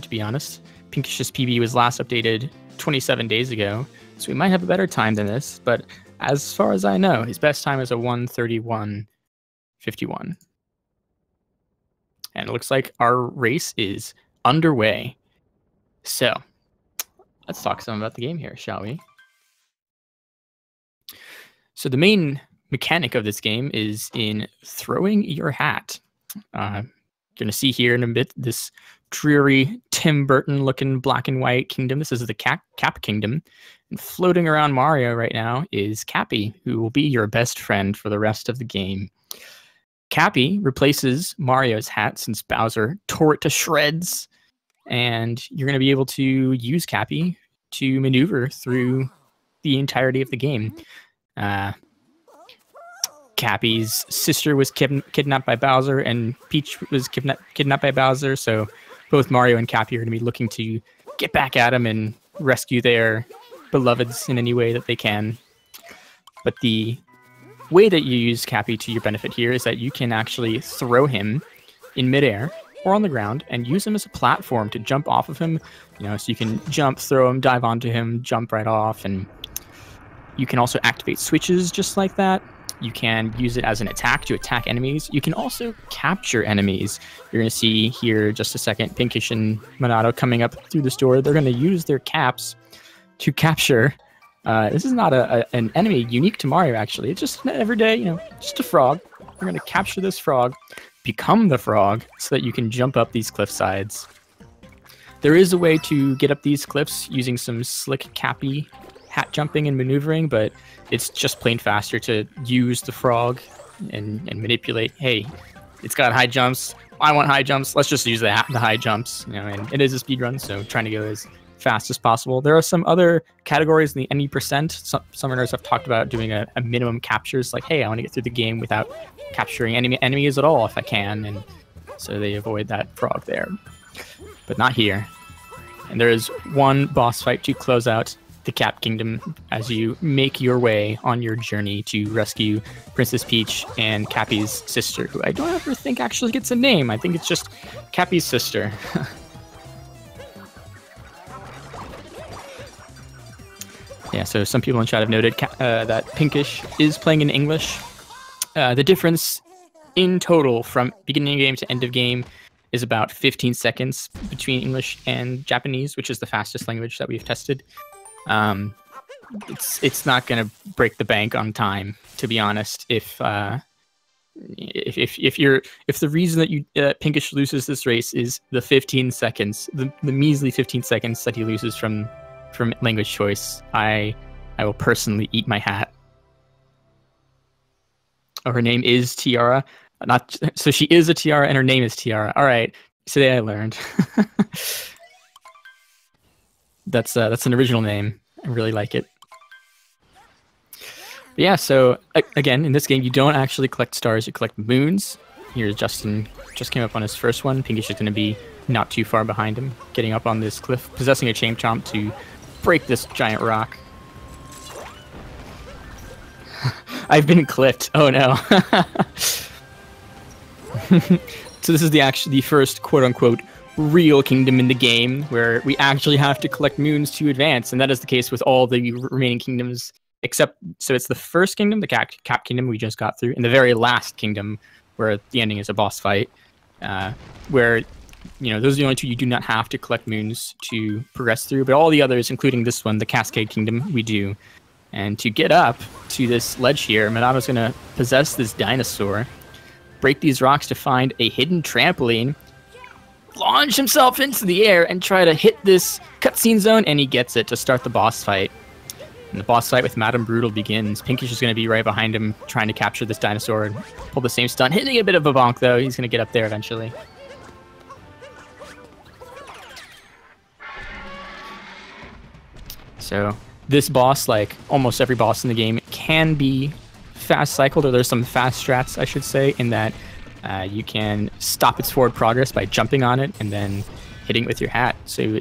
to be honest. Pinkish's PB was last updated 27 days ago, so we might have a better time than this, but as far as I know, his best time is a 1:31:51. And it looks like our race is underway. So, let's talk some about the game here, shall we? So the main mechanic of this game is in throwing your hat. You're going to see here in a bit this dreary Tim Burton looking black and white kingdom. This is the Cap Kingdom. And floating around Mario right now is Cappy, who will be your best friend for the rest of the game. Cappy replaces Mario's hat since Bowser tore it to shreds. And you're going to be able to use Cappy to maneuver through the entirety of the game. Cappy's sister was kidnapped by Bowser, and Peach was kidnapped by Bowser, so both Mario and Cappy are going to be looking to get back at him and rescue their beloveds in any way that they can. But the way that you use Cappy to your benefit here is that you can actually throw him in midair or on the ground and use him as a platform to jump off of him. You know, so you can jump, throw him, dive onto him, jump right off, and you can also activate switches just like that. You can use it as an attack to attack enemies. You can also capture enemies. You're going to see here just a second, Pinkish and Monado coming up through this door. They're going to use their caps to capture. This is not an enemy unique to Mario, actually. It's just an everyday, you know, just a frog. We're going to capture this frog, become the frog, so that you can jump up these cliff sides. There is a way to get up these cliffs using some slick Cappy hat jumping and maneuvering, but it's just plain faster to use the frog and manipulate. Hey, it's got high jumps. I want high jumps. Let's just use the high jumps. You know, and it is a speed run, so trying to go as fast as possible. There are some other categories in the any percent. Some runners have talked about doing a minimum captures, like, hey, I want to get through the game without capturing any enemies at all if I can, and so they avoid that frog there. But not here. And there is one boss fight to close out the Cap Kingdom as you make your way on your journey to rescue Princess Peach and Cappy's sister, who I don't ever think actually gets a name. I think it's just Cappy's sister. Yeah, so some people in chat have noted that Pinkish is playing in English. The difference in total from beginning of game to end of game is about 15 seconds between English and Japanese, which is the fastest language that we've tested. It's not going to break the bank on time, to be honest. If the reason that you Pinkish loses this race is the 15 seconds, the measly 15 seconds that he loses from language choice, I will personally eat my hat. Oh, her name is Tiara. So she is a Tiara and her name is Tiara. All right, today I learned. That's an original name. I really like it. But yeah, so again, in this game, you don't actually collect stars, you collect moons. Here's Justin, just came up on his first one. Pinkish is going to be not too far behind him, getting up on this cliff, possessing a Chain Chomp to break this giant rock. I've been clipped. Oh no. So this is the first quote-unquote real kingdom in the game where we actually have to collect moons to advance, and that is the case with all the remaining kingdoms except, so it's the first kingdom, the Cap Kingdom we just got through, and the very last kingdom where the ending is a boss fight, where, you know, those are the only two you do not have to collect moons to progress through, but all the others, including this one, the Cascade Kingdom, we do. And to get up to this ledge here, Monado's going to possess this dinosaur, break these rocks to find a hidden trampoline, launch himself into the air, and try to hit this cutscene zone, and he gets it to start the boss fight. And the boss fight with Madame Brutal begins. Pinkish is going to be right behind him, trying to capture this dinosaur and pull the same stunt, hitting a bit of a bonk, though. He's going to get up there eventually. So this boss, like almost every boss in the game, can be fast cycled, or there's some fast strats, I should say, in that you can stop its forward progress by jumping on it and then hitting it with your hat. So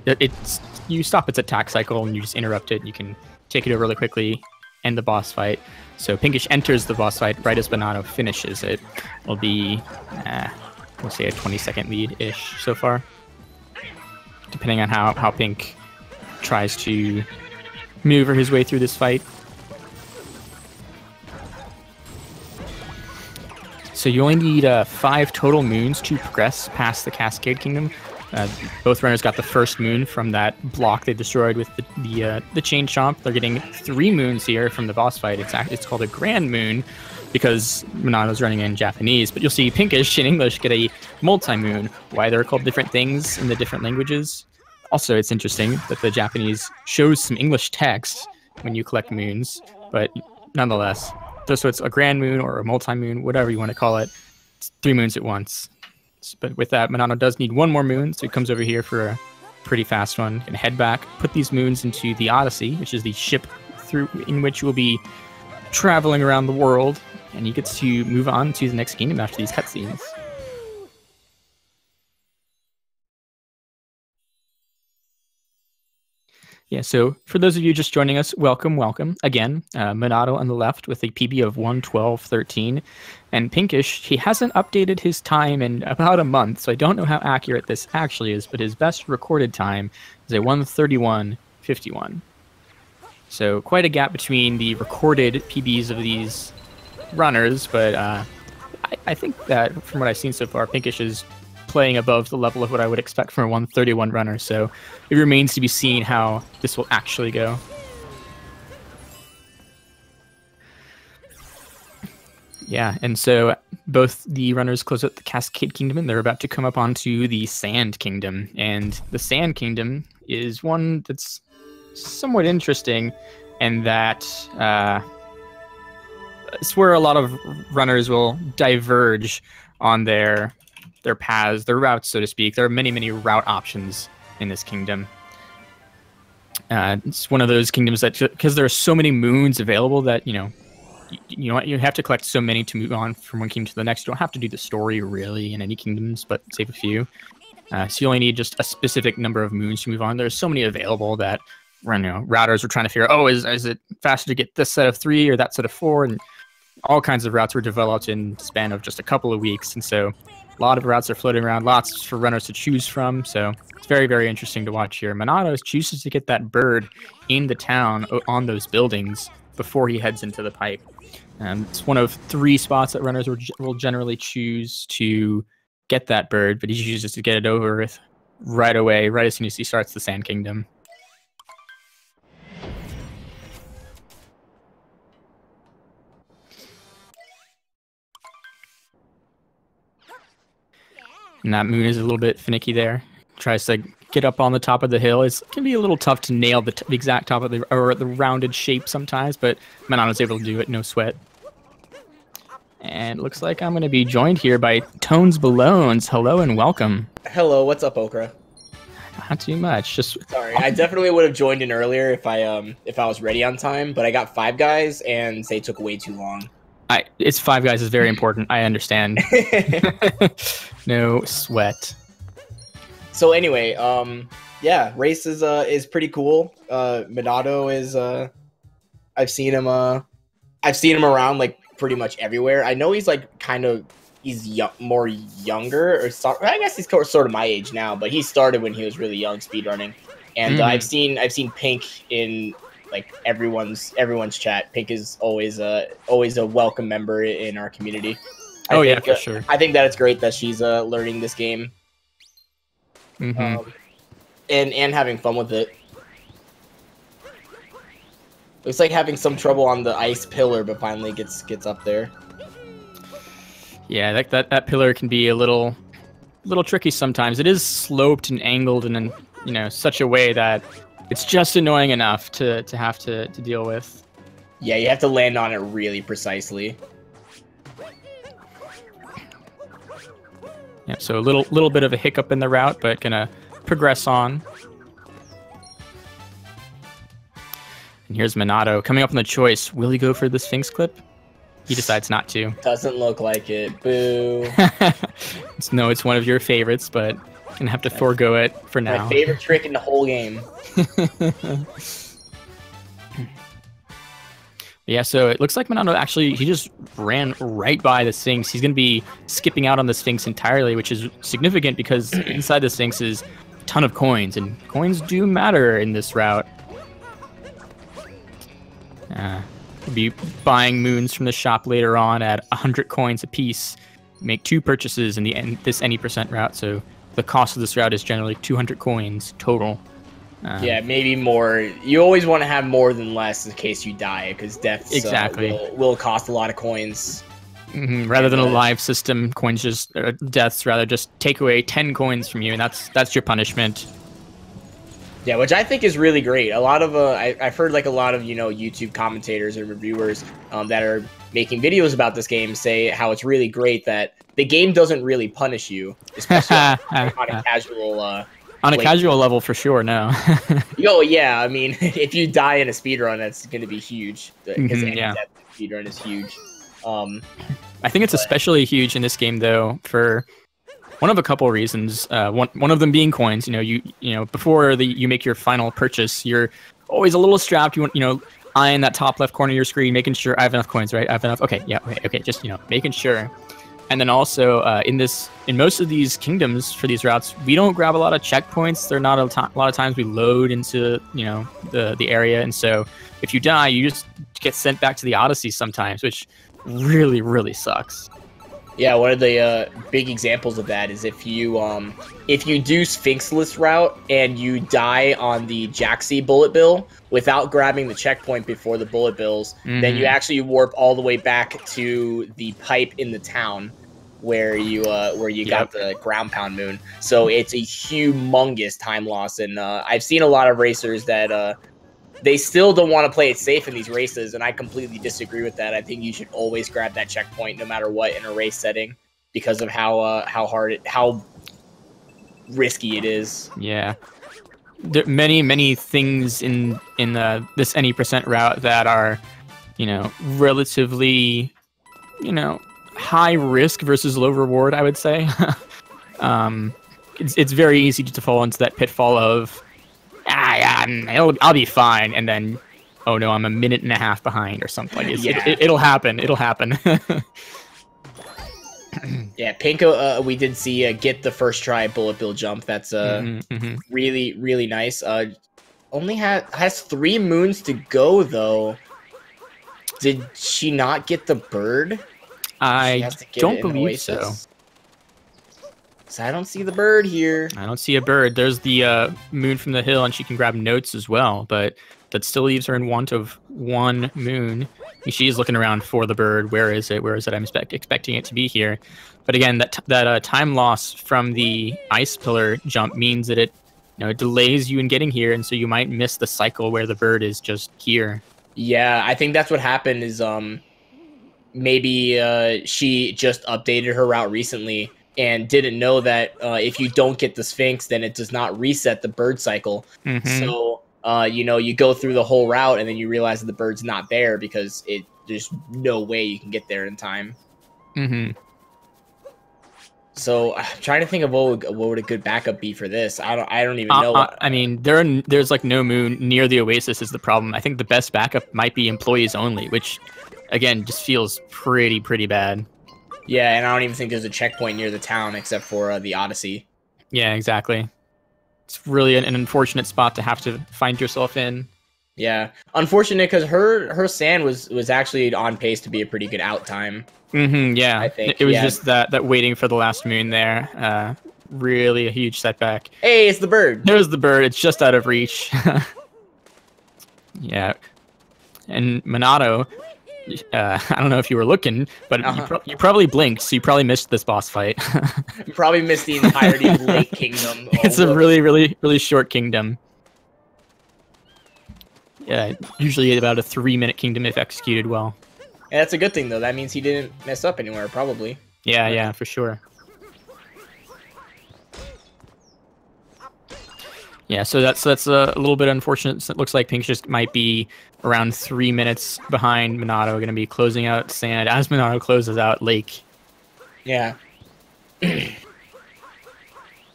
you stop its attack cycle and you just interrupt it. You can take it over really quickly, end the boss fight. So Pinkish enters the boss fight right as Monado finishes it. It'll be, we'll say a 20-second lead-ish so far. depending on how Pink tries to maneuver his way through this fight. So you only need 5 total moons to progress past the Cascade Kingdom. Both runners got the first moon from that block they destroyed with the Chain Chomp. They're getting 3 moons here from the boss fight. It's called a Grand Moon because Monado's running in Japanese. But you'll see Pinkish in English get a multi-moon. Why they're called different things in the different languages. Also, it's interesting that the Japanese shows some English text when you collect moons, but nonetheless. So it's a Grand Moon or a multi-moon, whatever you want to call it. It's 3 moons at once. But with that, Monado does need 1 more moon, so he comes over here for a pretty fast one. Can head back, put these moons into the Odyssey, which is the ship in which we'll be traveling around the world, and he gets to move on to the next kingdom after these cutscenes. Yeah, so for those of you just joining us, welcome, welcome. Again, Monado on the left with a PB of 1:12:13. And Pinkish, he hasn't updated his time in about a month, so I don't know how accurate this actually is, but his best recorded time is a 1:31:51. So quite a gap between the recorded PBs of these runners, but I think that from what I've seen so far, Pinkish is playing above the level of what I would expect from a 1:31 runner, so it remains to be seen how this will actually go. Yeah, and so both the runners close out the Cascade Kingdom, and they're about to come up onto the Sand Kingdom. And the Sand Kingdom is one that's somewhat interesting, and that it's where a lot of runners will diverge on their paths, their routes, so to speak. There are many, many route options in this kingdom. It's one of those kingdoms that, because there are so many moons available, that you have to collect so many to move on from one kingdom to the next. You don't have to do the story really in any kingdoms, but save a few. So you only need just a specific number of moons to move on. There's so many available that routers were trying to figure out, is it faster to get this set of 3 or that set of 4? And all kinds of routes were developed in the span of just a couple of weeks. And so a lot of routes are floating around, lots for runners to choose from. So it's very, very interesting to watch here. Monado chooses to get that bird in the town on those buildings before he heads into the pipe. It's one of 3 spots that runners will generally choose to get that bird, but he chooses to get it over with right away, right as soon as he starts the Sand Kingdom. And that moon is a little bit finicky there. Tries to get up on the top of the hill. It can be a little tough to nail the exact top of the rounded shape sometimes, but Monado's able to do it, no sweat. And it looks like I'm going to be joined here by Tones Belones. Hello and welcome. Hello, what's up, Okra? Not too much. Just sorry, I definitely would have joined in earlier if I was ready on time, but I got 5 guys and they took way too long. It's 5 guys is very important. I understand. No sweat. So anyway, yeah, race is pretty cool. Monado is I've seen him around like pretty much everywhere. I know he's like he's more younger, or I guess he's sort of my age now, but he started when he was really young speedrunning. And I've seen Pink in like everyone's chat. Pink is always a welcome member in our community. I think, for sure. I think that it's great that she's learning this game, and having fun with it. Looks like having some trouble on the ice pillar, but finally gets up there. Yeah, that pillar can be a little tricky sometimes. It is sloped and angled in such a way that it's just annoying enough to have to deal with. Yeah, you have to land on it really precisely. Yeah, so a little bit of a hiccup in the route, but gonna progress on. And here's Monado coming up on the choice. Will he go for the Sphinx clip? He decides not to. Doesn't look like it. Boo. No, it's one of your favorites, but gonna have to forego it for now. My favorite trick in the whole game. Yeah, so it looks like Monado actually, he just ran right by the Sphinx. He's going to be skipping out on the Sphinx entirely, which is significant because inside the Sphinx is ton of coins, and coins do matter in this route. We'll be buying moons from the shop later on at 100 coins a piece. Make 2 purchases in this any percent route, so the cost of this route is generally 200 coins total. Yeah, maybe more. You always want to have more than less in case you die, because deaths will cost a lot of coins. Rather than a live system, coins just deaths rather just take away 10 coins from you, and that's your punishment. Yeah, which I think is really great. A lot of I've heard like a lot of YouTube commentators or reviewers that are making videos about this game say how it's really great that the game doesn't really punish you, especially on a casual. On a casual level, for sure, no. Yeah, I mean, if you die in a speedrun, that's going to be huge because any death in a speedrun is huge. I think it's especially huge in this game, though, for one of a couple of reasons. One of them being coins. Before you make your final purchase, you're always a little strapped. You want, eyeing that top left corner of your screen, making sure I have enough coins, right? I have enough. Okay, yeah, okay, just making sure. And then also in most of these kingdoms for these routes, we don't grab a lot of checkpoints. They're not a lot of times we load into the area, and so if you die, you just get sent back to the Odyssey sometimes, which really, really sucks. Yeah, one of the big examples of that is if you do Sphinxless route and you die on the Jaxi bullet bill without grabbing the checkpoint before the bullet bills, then you actually warp all the way back to the pipe in the town where you got the ground pound moon. So it's a humongous time loss, and I've seen a lot of racers that they still don't want to play it safe in these races, and I completely disagree with that. I think you should always grab that checkpoint no matter what in a race setting because of how risky it is. Yeah. There are many things in this any percent route that are, relatively, high risk versus low reward, I would say. It's very easy to fall into that pitfall of, I'll be fine, and then, oh no, I'm a minute and a half behind or something. It'll happen. It'll happen. Yeah, Pinko, we did see get the first try bullet bill jump. That's really, really nice. Only has 3 moons to go though. Did she not get the bird? I don't believe so. So I don't see the bird here. I don't see a bird. There's the moon from the hill, and she can grab notes as well, but that still leaves her in want of 1 moon. She's looking around for the bird. Where is it? Where is it? I'm expecting it to be here. But again, that time loss from the ice pillar jump means that it delays you in getting here, and so you might miss the cycle where the bird is just here. Yeah, I think that's what happened is maybe she just updated her route recently and didn't know that if you don't get the Sphinx, then it does not reset the bird cycle. So, you go through the whole route and then you realize that the bird's not there because there's no way you can get there in time. So I'm trying to think of what would a good backup be for this. I don't even know. I mean, there's like no moon near the Oasis is the problem. I think the best backup might be employees only, which again just feels pretty bad. Yeah, and I don't even think there's a checkpoint near the town except for the Odyssey. Yeah, exactly. It's really an unfortunate spot to have to find yourself in. Yeah, unfortunate because her sand was actually on pace to be a pretty good out time. Yeah, I think it was just that waiting for the last moon there. Really a huge setback. Hey, it's the bird. There's the bird. It's just out of reach. Yeah, and Monado. I don't know if you were looking, but you probably blinked, so you probably missed this boss fight. You probably missed the entirety of Lake Kingdom. It's a really short kingdom. Yeah, usually about a 3-minute kingdom if executed well. Yeah, that's a good thing though. That means he didn't mess up anywhere, probably. Yeah, for sure. Yeah, so that's a little bit unfortunate. It looks like Pinkish might be around 3 minutes behind Monado, going to be closing out sand as Monado closes out Lake. Yeah.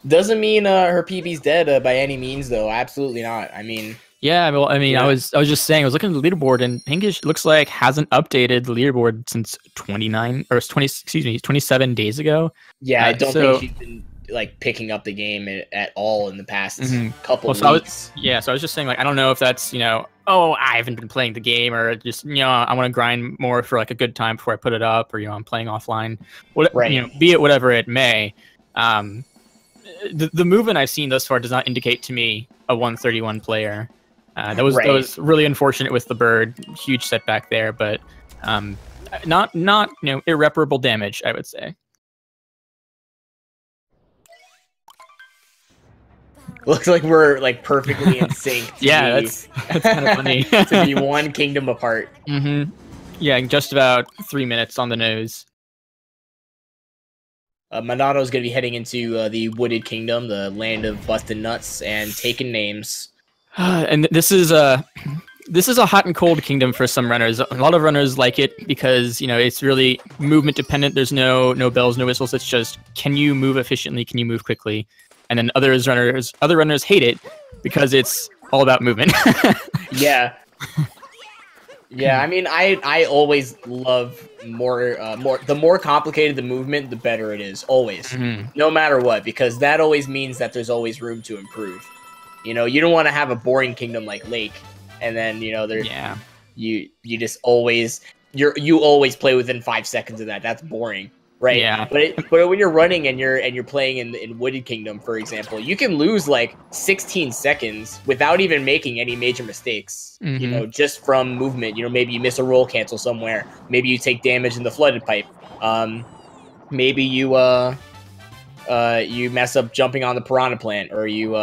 Doesn't mean her PB's dead by any means, though. Absolutely not. I mean... Yeah, well, I mean, yeah. I was just saying, I was looking at the leaderboard, and Pinkish looks like hasn't updated the leaderboard since 27 days ago. Yeah, I don't think she's been like picking up the game at all in the past couple so weeks. So I was just saying, like, I don't know if that's, oh, I haven't been playing the game, or just, I want to grind more for like a good time before I put it up, or, I'm playing offline, be it whatever it may. The movement I've seen thus far does not indicate to me a 131 player. That was really unfortunate with the bird, huge setback there, but not irreparable damage, I would say. Looks like we're like perfectly in sync. That's kind of funny. To be one kingdom apart. Yeah, just about 3 minutes on the nose. Monado is going to be heading into the Wooded Kingdom, the land of busted nuts and taken names. And this is a hot and cold kingdom for some runners. A lot of runners like it because it's really movement dependent. There's no bells, no whistles. It's just, can you move efficiently? Can you move quickly? And then other runners hate it because it's all about movement. Yeah. I mean, I always love the more complicated the movement, the better it is. Always, no matter what, because that always means that there's always room to improve. You don't want to have a boring kingdom like Lake, and then you just always you always play within 5 seconds of that. That's boring. Right. Yeah. But when you're running and you're playing in Wooded Kingdom, for example, you can lose like 16 seconds without even making any major mistakes. Just from movement. Maybe you miss a roll cancel somewhere. Maybe you take damage in the flooded pipe. Maybe you mess up jumping on the piranha plant, or you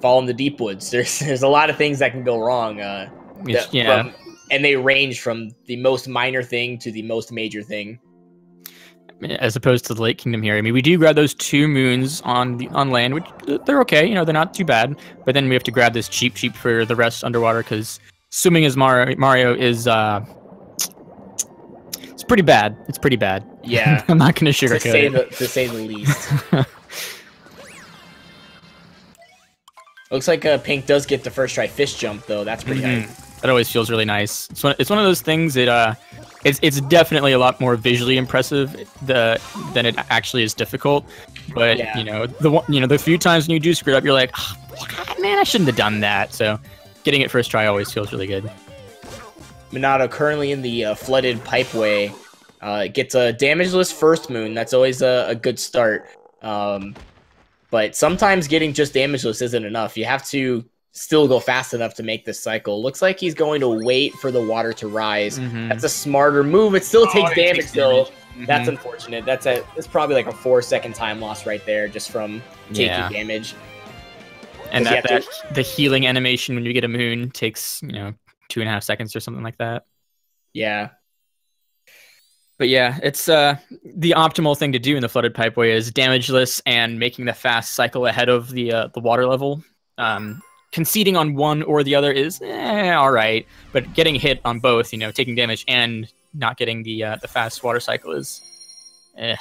fall in the deep woods. There's a lot of things that can go wrong. And they range from the most minor thing to the most major thing. As opposed to the Lake Kingdom here. I mean, we do grab those 2 moons on land, which they're okay. They're not too bad. But then we have to grab this cheap for the rest underwater, because swimming as Mario is it's pretty bad. It's pretty bad. Yeah, I'm not gonna sugarcoat it. To say the least. Looks like Pink does get the first try fish jump though. That's pretty hype. That always feels really nice. It's one of those things that it's definitely a lot more visually impressive than it actually is difficult. But the few times when you do screw it up, you're like, oh, man, I shouldn't have done that. So getting it first try always feels really good. Monado currently in the flooded pipeway gets a damageless first moon. That's always a good start. But sometimes getting just damageless isn't enough. You have to still go fast enough to make this cycle. Looks like he's going to wait for the water to rise. That's a smarter move. It still takes damage though. That's unfortunate. It's probably like a 4-second time loss right there just from taking damage. And the healing animation when you get a moon takes 2.5 seconds or something like that. Yeah. But yeah, it's the optimal thing to do in the flooded pipeway is damageless and making the fast cycle ahead of the water level. Conceding on one or the other is all right, but getting hit on both, taking damage and not getting the fast water cycle is, it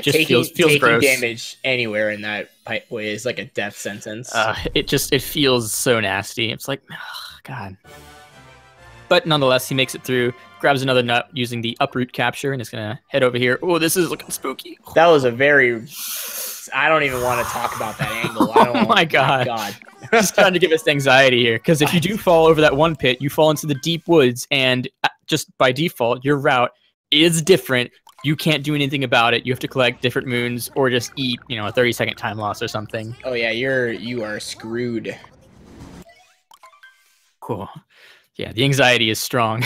just feels gross. Damage anywhere in that pipeway is like a death sentence. It feels so nasty. It's like, oh, God. But nonetheless, he makes it through, grabs another nut using the uproot capture, and is gonna head over here. Oh, this is looking spooky. That was a very. I don't even want to talk about that angle. My God. Just trying to give us anxiety here, because if you do fall over that one pit, you fall into the deep woods, and just by default, your route is different. You can't do anything about it. You have to collect different moons, or just eat, a 30-second time loss or something. Oh yeah, you are screwed. Cool. Yeah, the anxiety is strong.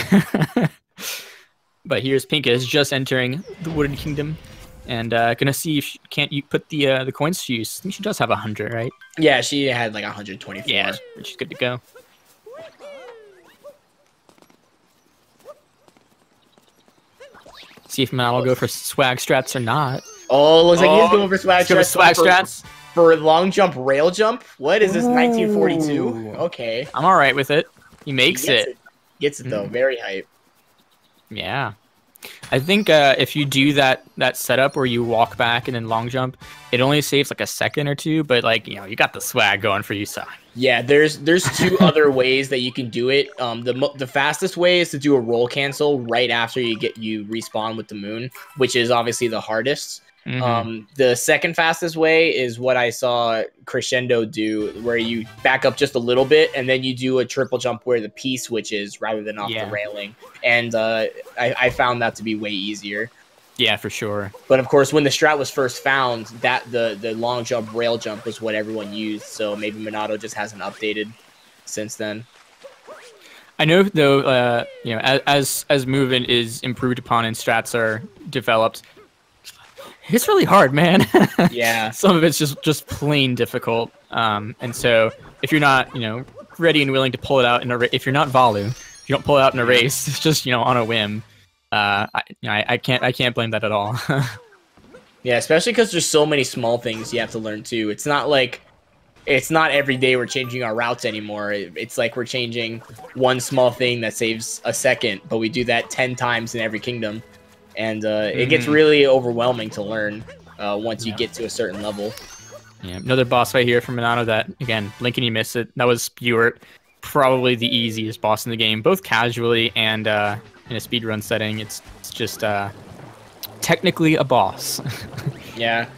But here's Pinkish just entering the Wooded Kingdom. And gonna see if can't you put the coins to use. I think she does have 100, right? Yeah, she had like 124. Yeah, she's good to go. See if Mal will go for swag strats or not. Oh, looks like he's going for swag strats. Swag strats for long jump, rail jump. What is this? 1942. Okay, I'm all right with it. He makes it. Gets it though. Very hype. Yeah. I think if you do that setup where you walk back and then long jump, it only saves like a second or two, but like, you got the swag going for you, so. Yeah, there's 2 other ways that you can do it. The fastest way is to do a roll cancel right after you respawn with the moon, which is obviously the hardest. The second fastest way is what I saw Crescendo do, where you back up just a little bit and then you do a triple jump where the P switches rather than off the railing. And I found that to be way easier. Yeah, for sure. But of course, when the strat was first found, that the long jump, rail jump was what everyone used. So maybe Monado just hasn't updated since then. I know though, you know, as movement is improved upon and strats are developed, it's really hard, man. Yeah. Some of it's just plain difficult. And so if you're not, you know, ready and willing to pull it out in a if you're not Valu, if you don't pull it out in a race, it's just, you know, on a whim. I can't blame that at all. Yeah, especially because there's so many small things you have to learn too. It's not every day we're changing our routes anymore. It's like we're changing one small thing that saves a second, but we do that 10 times in every kingdom. And it gets really overwhelming to learn once you get to a certain level. Yeah, another boss fight here from Monado that, again, blink and you miss it. That was Spewart, probably the easiest boss in the game, both casually and in a speedrun setting. It's just technically a boss. Yeah.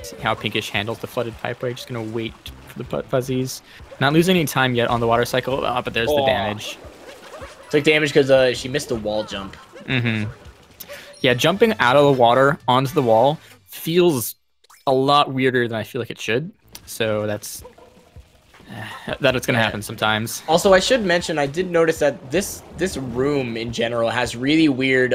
See how Pinkish handles the flooded pipeway. Just going to wait for the fuzzies. Not losing any time yet on the water cycle, but there's the damage. Took damage because she missed the wall jump. Yeah, jumping out of the water onto the wall feels a lot weirder than I feel like it should. So that's it's gonna happen sometimes. Also, I should mention, I did notice that this room in general has really weird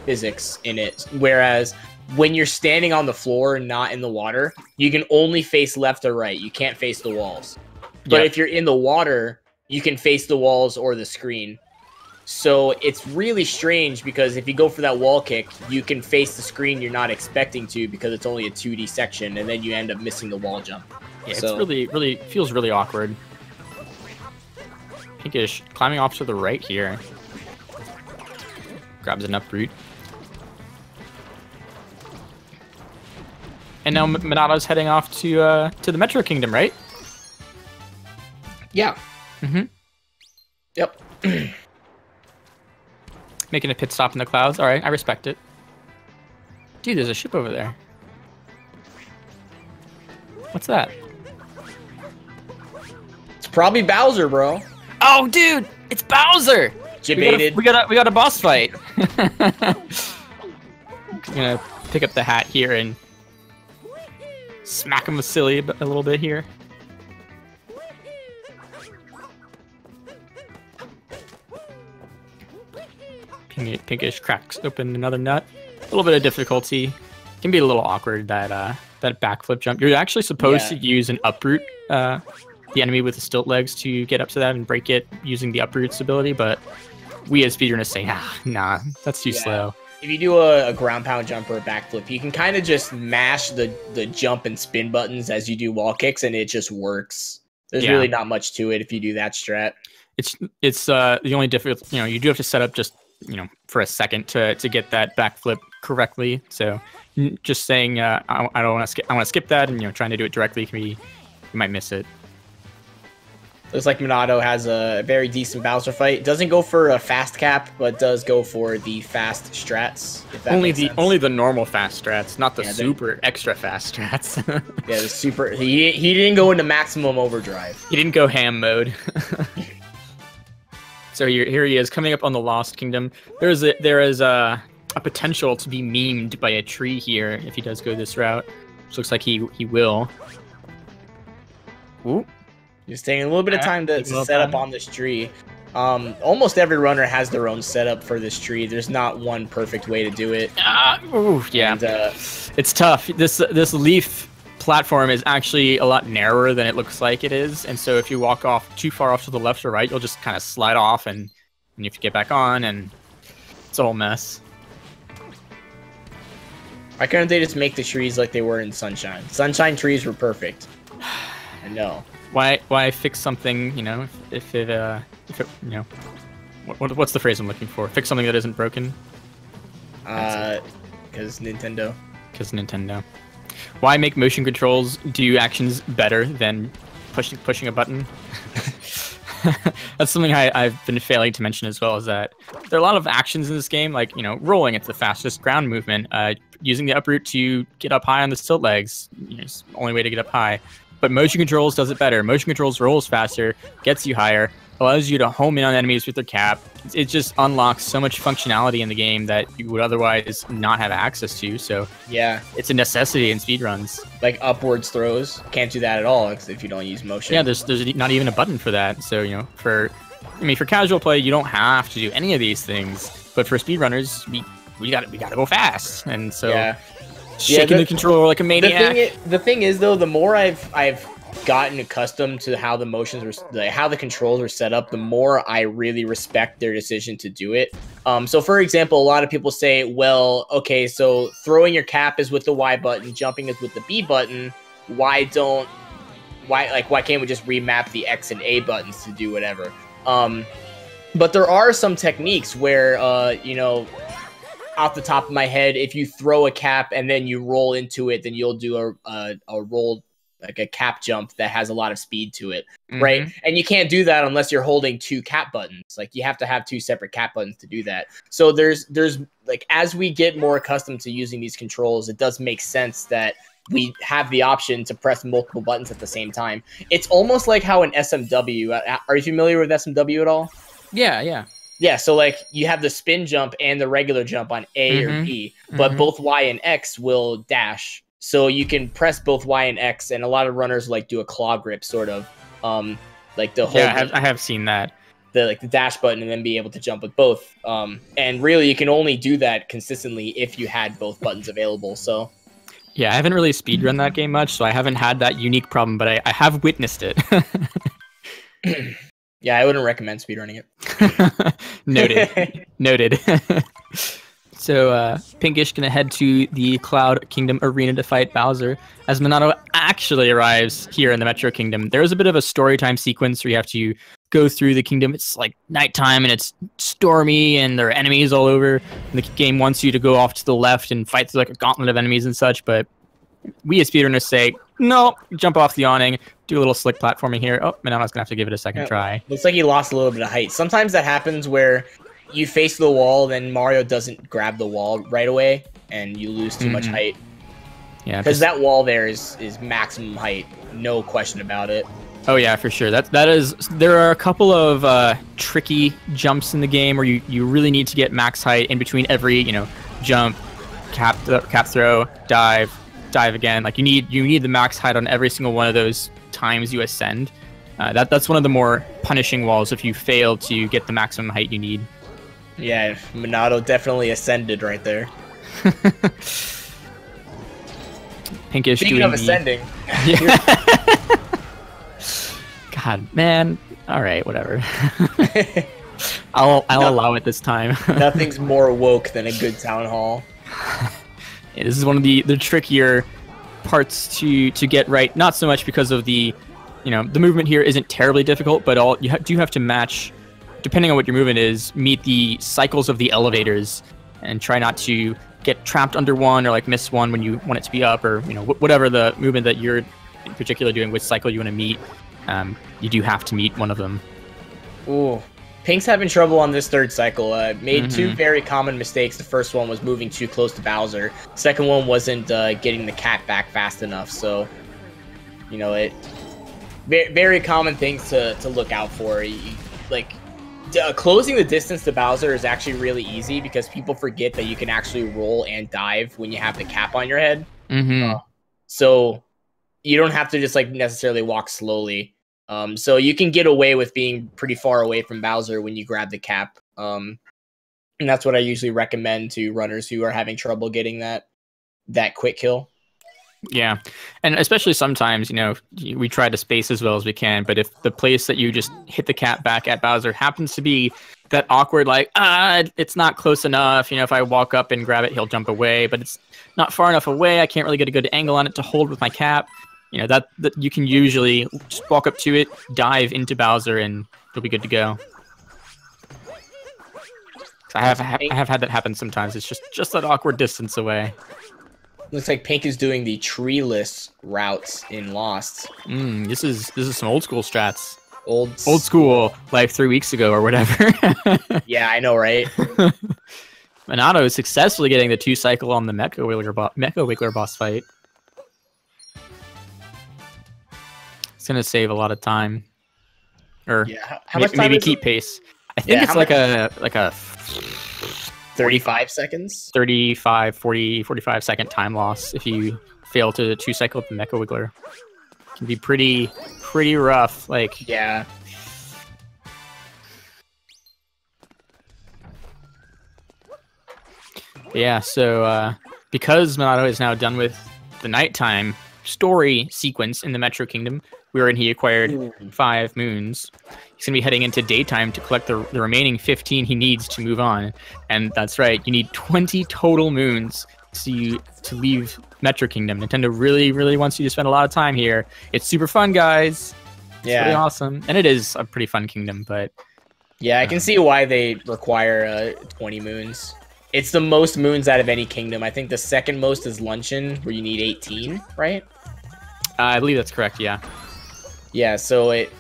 physics in it. Whereas when you're standing on the floor, not in the water, you can only face left or right. You can't face the walls. But if you're in the water, you can face the walls or the screen. So it's really strange because if you go for that wall kick, you can face the screen you're not expecting to because it's only a 2D section, and then you end up missing the wall jump. Yeah, so it's really feels really awkward. Pinkish climbing off to the right here. Grabs an uproot. And now Monado's heading off to the Metro Kingdom, right? Yeah. Yep. Making a pit stop in the clouds. All right, I respect it. Dude, there's a ship over there. What's that? It's probably Bowser, bro. Oh, dude, it's Bowser. Debated. We got a boss fight. I'm gonna pick up the hat here and smack him with silly a little bit here. Pinkish cracks open another nut. A little bit of difficulty. Can be a little awkward, that backflip jump. You're actually supposed to use an uproot the enemy with the stilt legs to get up to that and break it using the uproot's ability, but we as speedrunners say, nah, that's too slow. If you do a ground pound jump or a backflip, you can kind of just mash the jump and spin buttons as you do wall kicks, and it just works. There's really not much to it if you do that strat. It's the only difference, you know, you do have to set up just, you know, for a second to get that backflip correctly. So just saying I don't want to skip, I want to skip that, and, you know, trying to do it directly can be, you might miss it. Looks like Monado has a very decent Bowser fight. Doesn't go for a fast cap, but does go for the fast strats. If that only the normal fast strats, not the super extra fast strats. Yeah, the super. He didn't go into maximum overdrive. He didn't go ham mode. So here he is coming up on the Lost Kingdom. There is a potential to be memed by a tree here if he does go this route. Which looks like he will. Ooh. Just taking a little bit of time to set up on this tree. Almost every runner has their own setup for this tree. There's not one perfect way to do it. Yeah, and, it's tough. This leaf platform is actually a lot narrower than it looks like it is, and so if you walk off too far off to the left or right, you'll just kind of slide off, and you have to get back on, and it's a whole mess. Why couldn't they just make the trees like they were in Sunshine? Sunshine trees were perfect. I know. Why fix something, you know, if it you know, what's the phrase I'm looking for? Fix something that isn't broken? Because Nintendo. Because Nintendo. Why make motion controls do actions better than pushing a button? That's something I've been failing to mention as well, is that there are a lot of actions in this game, like, rolling. It's the fastest ground movement. Using the uproot to get up high on the stilt legs, it's the only way to get up high. But motion controls does it better. Motion controls rolls faster, gets you higher, allows you to home in on enemies with their cap. It just unlocks so much functionality in the game that you would otherwise not have access to. So yeah, it's a necessity in speedruns. Like upwards throws, can't do that at all if you don't use motion. Yeah, there's not even a button for that. So for casual play, you don't have to do any of these things. But for speedrunners, we gotta go fast, and so. Yeah. Shaking the controller like a maniac. The thing is, though, the more I've gotten accustomed to how the motions were, how the controls are set up, the more I really respect their decision to do it. So for example, a lot of people say, well, okay, so throwing your cap is with the Y button, jumping is with the B button. Why can't we just remap the X and A buttons to do whatever? But there are some techniques where, off the top of my head, if you throw a cap and then you roll into it, then you'll do a roll, like a cap jump that has a lot of speed to it, right? And you can't do that unless you're holding two cap buttons. Like, you have to have two separate cap buttons to do that. So there's like, as we get more accustomed to using these controls, it does make sense that we have the option to press multiple buttons at the same time. It's almost like how an SMW, are you familiar with SMW at all? Yeah. Yeah, so like you have the spin jump and the regular jump on A or B, but both Y and X will dash. So you can press both Y and X, and a lot of runners like do a claw grip sort of, like the whole. Yeah, I have seen that. The dash button and then be able to jump with both. And really, you can only do that consistently if you had both buttons available. So. Yeah, I haven't really speedrun that game much, so I haven't had that unique problem, but I have witnessed it. Yeah, I wouldn't recommend speedrunning it. Noted. So Pinkish gonna head to the Cloud Kingdom arena to fight Bowser. As Monado actually arrives here in the Metro Kingdom, there is a bit of a storytime sequence where you have to go through the kingdom. It's like nighttime and it's stormy and there are enemies all over. And the game wants you to go off to the left and fight through like a gauntlet of enemies and such, but we as speedrunners say, no, jump off the awning, do a little slick platforming here. Oh, Monado's gonna have to give it a second try. Looks like he lost a little bit of height. Sometimes that happens where you face the wall, then Mario doesn't grab the wall right away, and you lose too much height. Yeah, because that wall there is maximum height, no question about it. Oh yeah, for sure. That is. There are a couple of tricky jumps in the game where you really need to get max height in between every jump, cap throw, dive again. Like you need the max height on every single one of those times you ascend. That's one of the more punishing walls if you fail to get the maximum height you need. Yeah, Monado definitely ascended right there. Pinkish Speaking of ascending. Yeah. God, man. All right, whatever. I'll allow it this time. Nothing's more woke than a good town hall. Yeah, this is one of the trickier parts to get right. Not so much because of the movement here isn't terribly difficult, but you do have to match, depending on what your movement is, meet the cycles of the elevators and try not to get trapped under one or like miss one when you want it to be up, or whatever the movement that you're in particular doing, which cycle you want to meet. You do have to meet one of them. Ooh. Pink's having trouble on this third cycle. Made two very common mistakes. The first one was moving too close to Bowser. Second one wasn't getting the cat back fast enough. So, very common things to look out for. Closing the distance to Bowser is actually really easy because people forget that you can actually roll and dive when you have the cap on your head. So you don't have to just necessarily walk slowly. So you can get away with being pretty far away from Bowser when you grab the cap. And that's what I usually recommend to runners who are having trouble getting that quick kill. Yeah, and especially sometimes, we try to space as well as we can, but if the place that you just hit the cap back at Bowser happens to be that awkward, it's not close enough, if I walk up and grab it, he'll jump away, but it's not far enough away, I can't really get a good angle on it to hold with my cap, that you can usually just walk up to it, dive into Bowser, and you'll be good to go. I have had that happen sometimes, it's just that awkward distance away. Looks like Pink is doing the treeless routes in Lost. This is some old school strats. Old school, like 3 weeks ago or whatever. Yeah, I know, right? Monado is successfully getting the 2-cycle on the Mecha Wiggler boss fight. It's gonna save a lot of time, or yeah, how much time maybe is keep it? pace. I think it's like a 35 seconds, 35, 40, 45 second time loss if you fail to 2-cycle the Mecha Wiggler. It can be pretty rough. Like, yeah. Yeah, so because Monado is now done with the nighttime story sequence in the Metro Kingdom, wherein he acquired 5 moons, he's going to be heading into daytime to collect the remaining 15 he needs to move on. And that's right, you need 20 total moons to leave Metro Kingdom. Nintendo really, really wants you to spend a lot of time here. It's super fun, guys. It's really awesome. And it is a pretty fun kingdom, but... Yeah, I can see why they require 20 moons. It's the most moons out of any kingdom. I think the second most is Luncheon, where you need 18, right? I believe that's correct, yeah. Yeah, so it...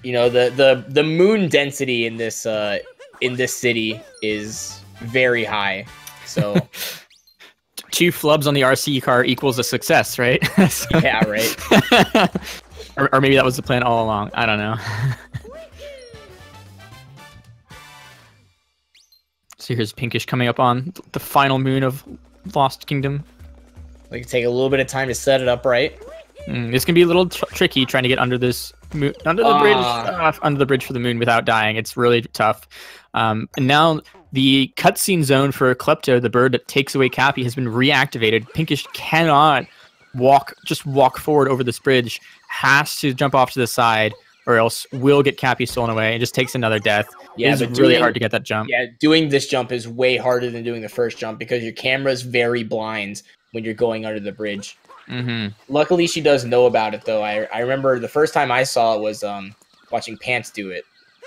You know, the moon density in this city is very high, so... 2 flubs on the RC car equals a success, right? Yeah, right. or maybe that was the plan all along. I don't know. So here's Pinkish coming up on the final moon of Lost Kingdom. We can take a little bit of time to set it up right. It's gonna be a little tricky trying to get under this under the bridge for the moon without dying. It's really tough. And now the cutscene zone for Klepto, the bird that takes away Cappy, has been reactivated. Pinkish cannot just walk forward over this bridge. Has to jump off to the side, or else will get Cappy stolen away. It just takes another death. Yeah, it's really hard to get that jump. Yeah, doing this jump is way harder than doing the first jump because your camera's very blind when you're going under the bridge. Luckily, she does know about it, though. I remember the first time I saw it was watching Pants do it.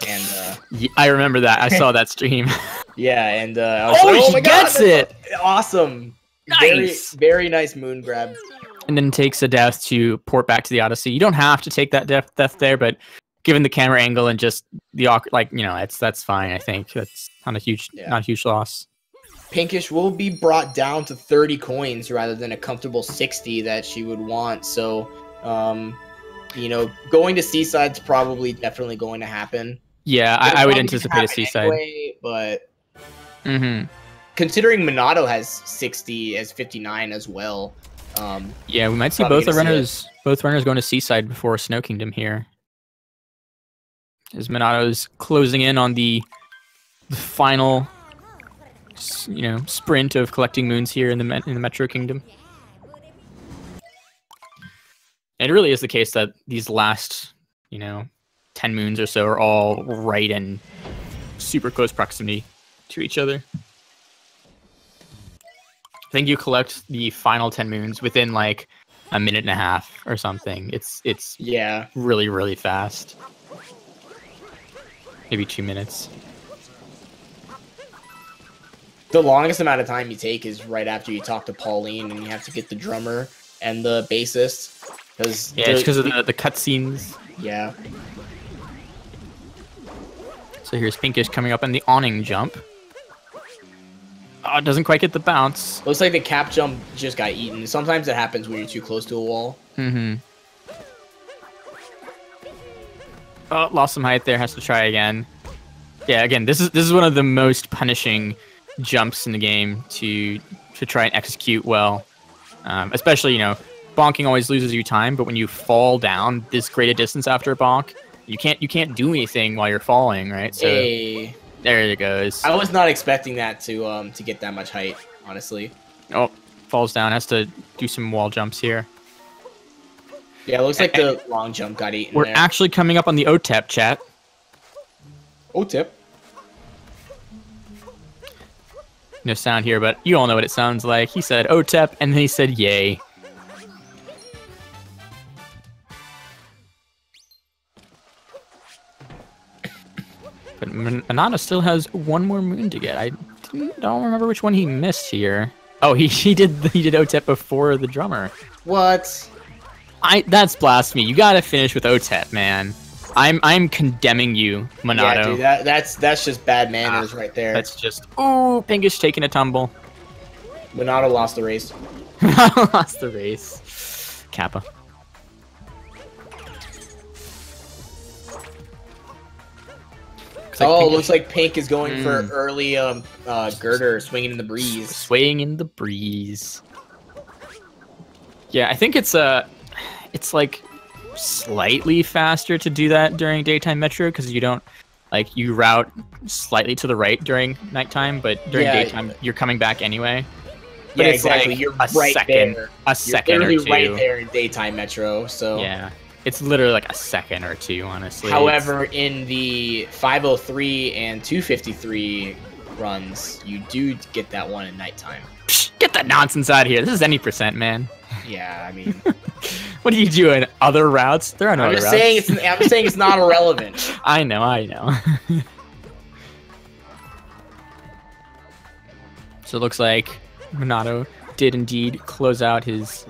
And yeah, I remember that. I saw that stream. Yeah, and I was like, oh my god, gets it! Awesome. Nice. Very, very nice moon grab. And then takes a death to port back to the Odyssey. You don't have to take that death there, but given the camera angle and just the awkward, like, you know, that's fine. I think that's not a huge loss. Pinkish will be brought down to 30 coins rather than a comfortable 60 that she would want. So, you know, going to Seaside's probably definitely going to happen. Yeah, I would anticipate a Seaside. Anyway, but considering Monado has 60 as 59 as well. Yeah, we might see both runners going to Seaside before Snow Kingdom here. As Monado's closing in on the final, you know, sprint of collecting moons here in the Metro Kingdom. And it really is the case that these last, you know, 10 moons or so are all right in super close proximity to each other. I think you collect the final 10 moons within like a minute and a half or something. It's really, really fast. Maybe 2 minutes. The longest amount of time you take is right after you talk to Pauline and you have to get the drummer and the bassist. Yeah, it's because of the cutscenes. Yeah. So here's Pinkish coming up on the awning jump. Oh, it doesn't quite get the bounce. Looks like the cap jump just got eaten. Sometimes it happens when you're too close to a wall. Oh, lost some height there. Has to try again. Yeah, again, this is one of the most punishing jumps in the game to try and execute well. Especially, you know, bonking always loses you time, but when you fall down this great a distance after a bonk, you can't do anything while you're falling, right? So there it goes. I was not expecting that to get that much height, honestly. Oh, falls down. Has to do some wall jumps here. Yeah, it looks like the long jump got eaten. We're actually coming up on the OTEP, chat. OTEP? No sound here, but you all know what it sounds like. He said OTEP, and then he said yay. But Monado still has one more moon to get. I don't remember which one he missed here. Oh, he did OTEP before the drummer. What? That's blasphemy. You gotta finish with OTEP, man. I'm condemning you, Monado. Yeah, dude, that's just bad manners right there. That's just Pinkish taking a tumble. Monado lost the race. Lost the race. Kappa. Looks like Pink is going for early girder, swinging in the breeze. Swaying in the breeze. Yeah, I think it's like slightly faster to do that during daytime metro because you don't you route slightly to the right during nighttime, but during daytime you're coming back anyway. But yeah, it's exactly. like You're a right second, there. a second You're or two. right there in daytime metro. So yeah, it's literally like a second or two, honestly. However, in the 503 and 253 runs, you do get that one at nighttime. Psh, get that nonsense out of here. This is any percent, man. Yeah, I mean, what are you doing? Other routes? There are no other routes. I'm just saying it's not irrelevant. I know. So it looks like Monado did indeed close out his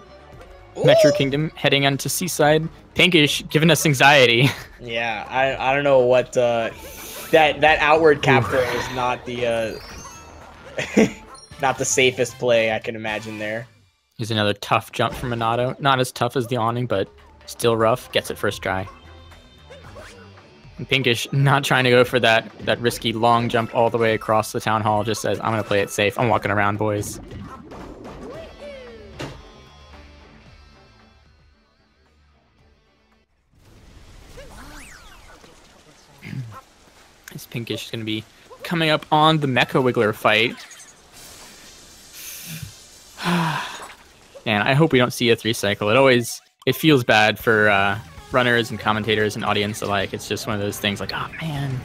Metro Kingdom, heading onto Seaside. Pinkish giving us anxiety. Yeah, I don't know what that outward capture is not the not the safest play I can imagine there. Here's another tough jump from Monado. Not as tough as the awning, but still rough. Gets it first try. And Pinkish not trying to go for that risky long jump all the way across the town hall. Just says, I'm gonna play it safe. I'm walking around, boys. This Pinkish is gonna be coming up on the Mecha Wiggler fight. Man, I hope we don't see a 3-cycle. It feels bad for runners and commentators and audience alike. It's just one of those things like, oh man,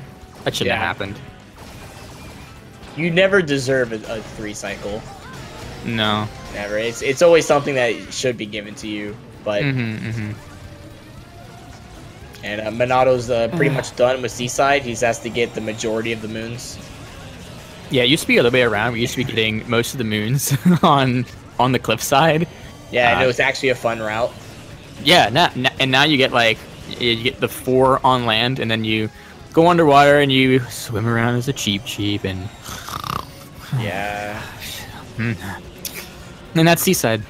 that shouldn't have happened. You never deserve a 3-cycle. No. Never. It's always something that should be given to you, but. And Monado's pretty much done with Seaside. He has to get the majority of the moons. Yeah, it used to be the other way around. We used to be getting most of the moons on the cliffside. Yeah, and it was actually a fun route. Yeah, and now you get you get the 4 on land, and then you go underwater and you swim around as a cheap and. Yeah. And that's Seaside.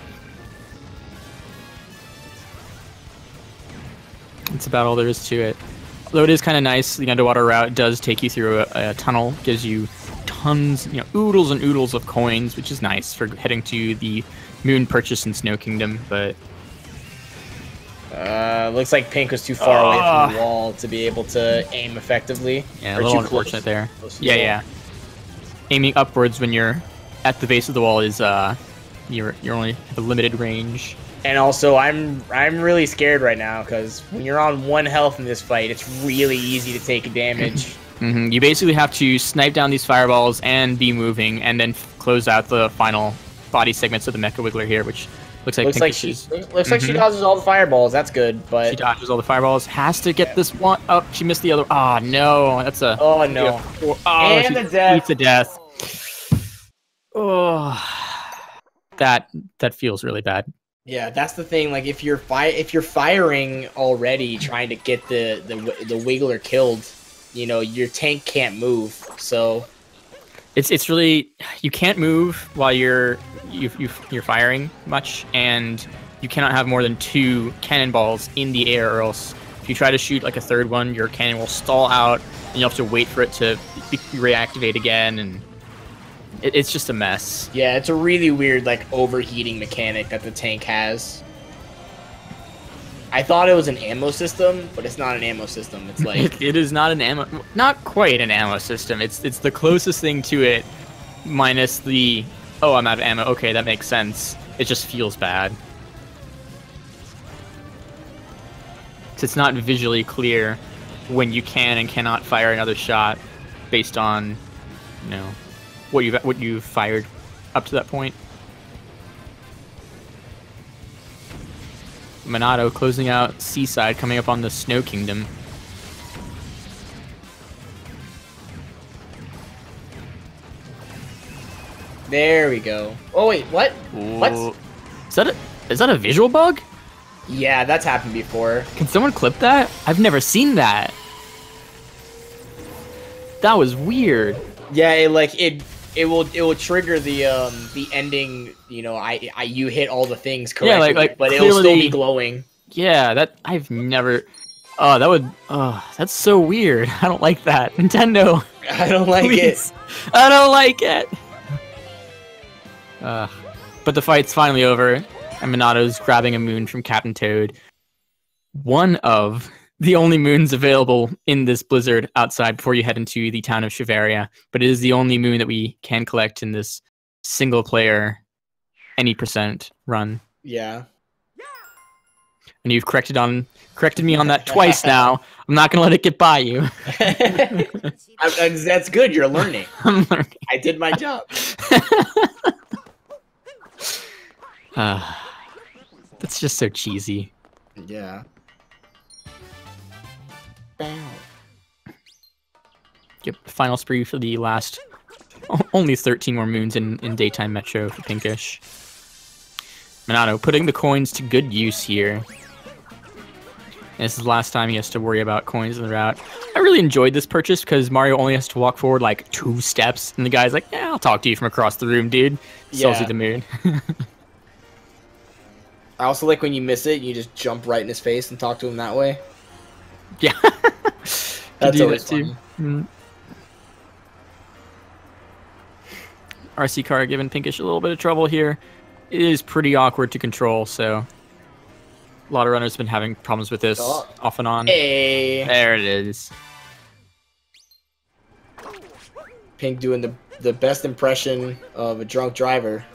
That's about all there is to it. Although it is kind of nice, the underwater route does take you through a tunnel, gives you tons, oodles and oodles of coins, which is nice for heading to the Moon Purchase in Snow Kingdom, but... looks like Pink was too far away from the wall to be able to aim effectively. Yeah, a little unfortunate there. Yeah. Aiming upwards when you're at the base of the wall is, you're only have a limited range. And also, I'm really scared right now because when you're on 1 health in this fight, it's really easy to take damage. You basically have to snipe down these fireballs and be moving, and then close out the final body segments of the Mecha Wiggler here, which looks like she dodges all the fireballs. That's good, but she dodges all the fireballs. Has to get this one. Oh, she missed the other. Oh no, that's a. Oh no. Oh, and the death. Eats a death. Oh, that feels really bad. Yeah, that's the thing. Like if you're firing already, trying to get the Wiggler killed, your tank can't move. So it's really, you can't move while you're firing much, and you cannot have more than 2 cannonballs in the air, or else if you try to shoot like a third one, your cannon will stall out, and you'll have to wait for it to reactivate again, and it's just a mess. Yeah, it's a really weird overheating mechanic that the tank has. I thought it was an ammo system, but it's not an ammo system. It's like it is not an ammo, not quite an ammo system. It's the closest thing to it, minus the I'm out of ammo. Okay, that makes sense. It just feels bad. It's not visually clear when you can and cannot fire another shot based on what you've fired up to that point. Monado closing out Seaside, coming up on the Snow Kingdom. There we go. Oh wait, what? Ooh. What? Is that a visual bug? Yeah, that's happened before. Can someone clip that? I've never seen that. That was weird. Yeah, it will trigger the ending. You know, you hit all the things correctly, like but clearly, it'll still be glowing. Yeah, that I've never. Oh, that would. Oh, that's so weird. I don't like that. Nintendo. I don't like please. it. I don't like it. But the fight's finally over, and Monado's grabbing a moon from Captain Toad. One of the only moons available in this blizzard outside before you head into the town of Shiveria, but it is the only moon that we can collect in this single player any percent run. Yeah. And you've corrected me on that twice now. I'm not gonna let it get by you. That's good. You're learning. I'm learning. I did my job. That's just so cheesy. Yeah. Yep, final spree for the last only 13 more moons in daytime metro for Pinkish. Monado putting the coins to good use here. And this is the last time he has to worry about coins in the route. I really enjoyed this purchase because Mario only has to walk forward like 2 steps, and the guy's like, "Yeah, I'll talk to you from across the room, dude." Sells you the moon. I also like when you miss it, you just jump right in his face and talk to him that way. Yeah. That's always fun. RC car giving Pinkish a little bit of trouble here. It is pretty awkward to control, so a lot of runners have been having problems with this off and on. Hey. There it is. Pink doing the best impression of a drunk driver.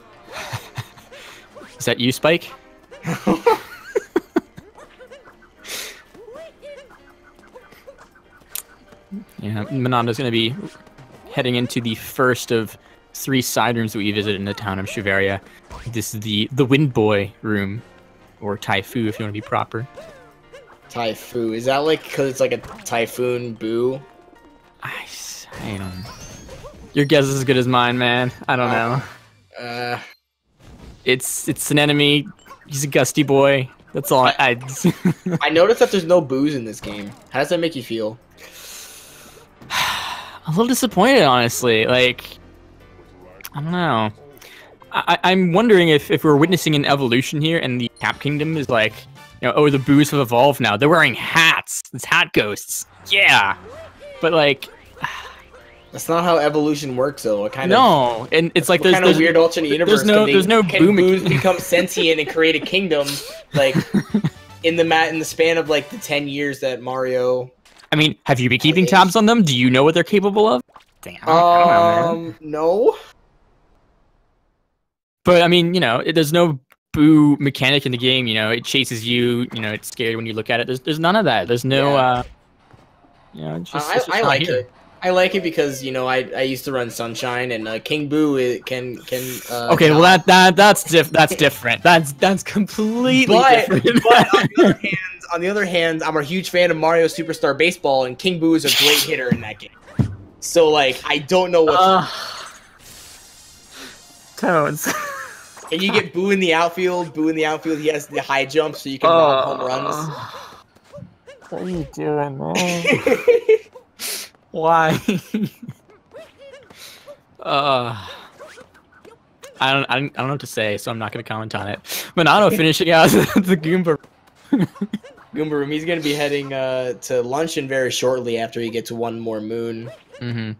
Is that you, Spike? Yeah, Monado's going to be heading into the first of 3 side rooms that we visit in the town of Shiveria. This is the Wind Boy room, or Taifu if you want to be proper. Taifu. Is that like because it's like a typhoon boo? I don't know. Your guess is as good as mine, man. I don't know. It's an enemy. He's a gusty boy. That's all I I noticed that there's no booze in this game. How does that make you feel? A little disappointed, honestly. Like, I don't know. I'm wondering if we're witnessing an evolution here, and the Cap Kingdom is like, you know, oh, the boos have evolved now. They're wearing hats. It's hat ghosts. Yeah, but like, that's not how evolution works, though. It kind of no, and it's like there's kind of weird alternate universe. There's no boos become sentient and create a kingdom like in the span of like the 10 years that Mario. I mean, have you been keeping tabs on them? Do you know what they're capable of? Damn. I don't know, man. No. But I mean, you know, there's no boo mechanic in the game. You know, it chases you. You know, it's scary when you look at it. There's none of that. There's no. You know, it's just I like it. I like it because you know I used to run Sunshine and King Boo can. Okay, well that's different. That's completely different. But on the other hand, I'm a huge fan of Mario Superstar Baseball, and King Boo is a great hitter in that game. So like, I don't know what. Tones. And you get Boo in the outfield. Boo in the outfield. He has the high jump, so you can rob home runs. What are you doing, man? Why? I don't know what to say, so I'm not going to comment on it. Monado finishing out the Goomba. Goomba room. He's going to be heading to luncheon very shortly after he gets 1 more moon. Mm-hmm.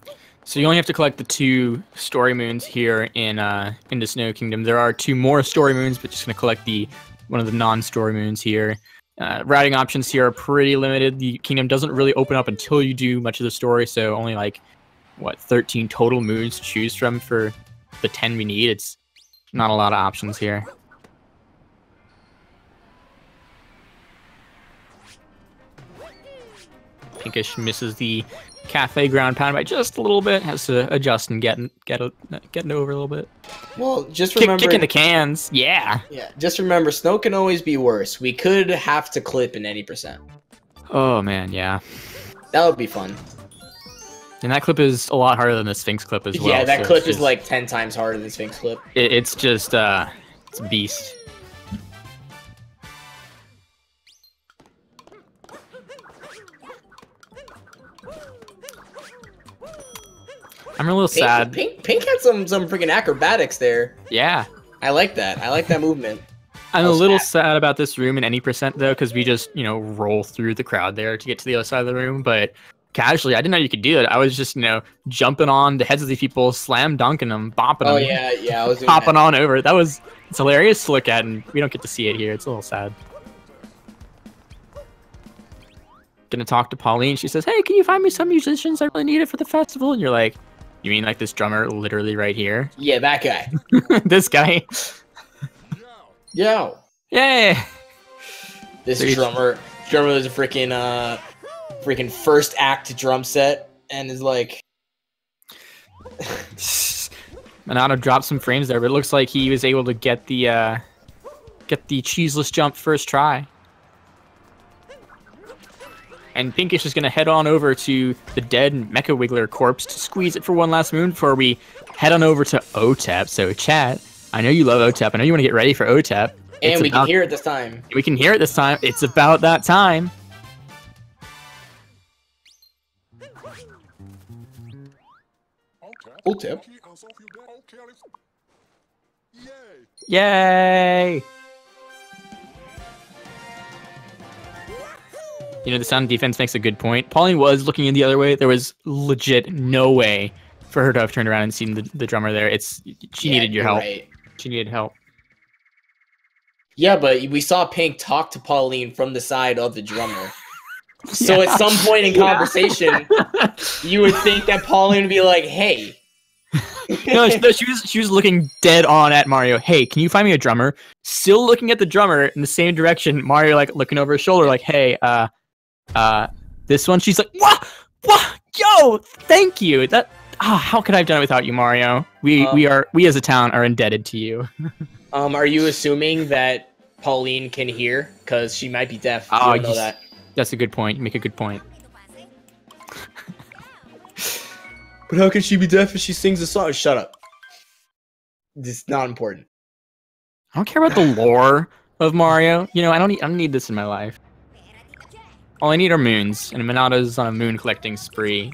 So you only have to collect the 2 story moons here in the Snow Kingdom. There are 2 more story moons, but just going to collect one of the non-story moons here. Routing options here are pretty limited. The kingdom doesn't really open up until you do much of the story, so only like, 13 total moons to choose from for the 10 we need. It's not a lot of options here. Pinkish misses the cafe ground pound by just a little bit. Has to adjust and get it over a little bit. Well, just remember kicking the cans. Yeah. Just remember, snow can always be worse. We could have to clip in 80%. Oh man, yeah. That would be fun. And that clip is a lot harder than the Sphinx clip as well. Yeah, that clip is like 10 times harder than Sphinx clip. It's just it's a beast. I'm a little sad. Pink had some freaking acrobatics there. Yeah. I like that. I like that movement. I'm a little sad about this room in any percent though, because we just, you know, roll through the crowd there to get to the other side of the room. But casually, I didn't know you could do it. I was just, you know, jumping on the heads of these people, slam dunking them, bopping them. Oh yeah, I was doing hopping on over. It's hilarious to look at, and we don't get to see it here. It's a little sad. Gonna talk to Pauline. She says, "Hey, can you find me some musicians? I really need it for the festival." And you're like, "You mean like this drummer literally right here?" Yeah, that guy. This guy. Yo. Yay. This drummer is a freaking first act drum set and is like Monado dropped some frames there, but it looks like he was able to get the cheeseless jump first try. And Pinkish is going to head on over to the dead Mecha Wiggler corpse to squeeze it for one last moon before we head on over to OTEP. So chat, I know you love OTEP. I know you want to get ready for OTEP. And we can hear it this time. We can hear it this time. It's about that time. OTEP. Yay! You know, the sound defense makes a good point. Pauline was looking in the other way. There was legit no way for her to have turned around and seen the drummer there. She needed your help. Right. She needed help. Yeah, but we saw Pink talk to Pauline from the side of the drummer. So at some point in conversation, you would think that Pauline would be like, "Hey." No, she was looking dead on at Mario. "Hey, can you find me a drummer?" Still looking at the drummer in the same direction. Mario like looking over his shoulder, like, "Hey, this one." She's like, "What? Yo, thank you. How could I have done it without you, Mario? We as a town are indebted to you." Are you assuming that Pauline can hear? Because she might be deaf. You don't know that. That's a good point. You make a good point. But how can she be deaf if she sings a song? Shut up. This is not important. I don't care about the lore of Mario. You know, I don't need this in my life. All I need are moons, and Monado's on a moon collecting spree.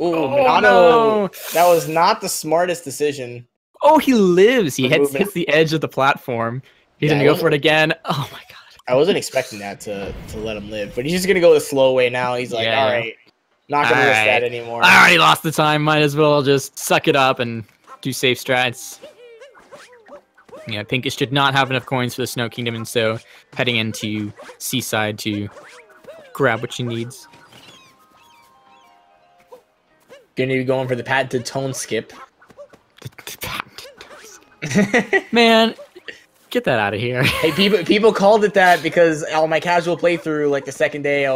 Ooh, Monado. No. That was not the smartest decision. Oh, he lives. He hits the edge of the platform. He's gonna go for it again. Oh my god. I wasn't expecting that to let him live, but he's just gonna go the slow way now. He's like, all right, not gonna risk that anymore. I already lost the time. Might as well just suck it up and do safe strats. Yeah, Pinkish did not have enough coins for the Snow Kingdom, and so heading into Seaside to grab what she needs. Gonna be going for the patented tone skip. Man, get that out of here. Hey, people called it that because on my casual playthrough, like the second day, I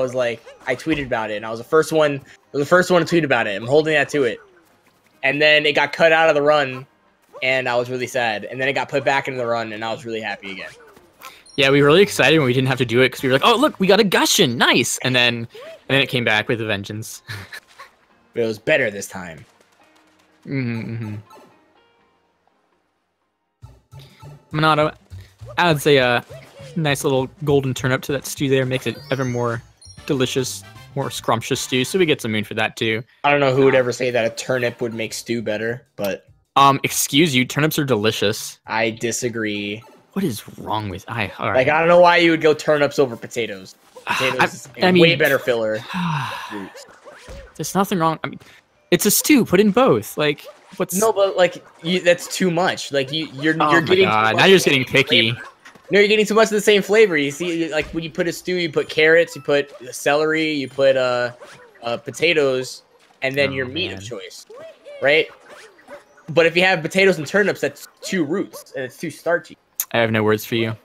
tweeted about it, and I was the first one to tweet about it. I'm holding that to it. And then it got cut out of the run, and I was really sad. And then it got put back into the run, and I was really happy again. Yeah, we were really excited when we didn't have to do it because we were like, "Oh, look, we got a Gushin, nice!" And then it came back with a vengeance. But it was better this time. Monado adds a nice little golden turnip to that stew there, makes it ever more delicious, more scrumptious stew, so we get some moon for that too. I don't know who would ever say that a turnip would make stew better, but... excuse you, turnips are delicious. I disagree. What is wrong with... All right. Like, I don't know why you would go turnips over potatoes. Potatoes is way better filler. There's nothing wrong. I mean, it's a stew, put in both. Like... No, but like that's too much. Like you're getting. God. Now you're just getting picky. No, you're getting too much of the same flavor. You see, like when you put a stew, you put carrots, you put celery, you put potatoes, and then your meat of choice, right? But if you have potatoes and turnips, that's two roots, and it's too starchy. I have no words for you.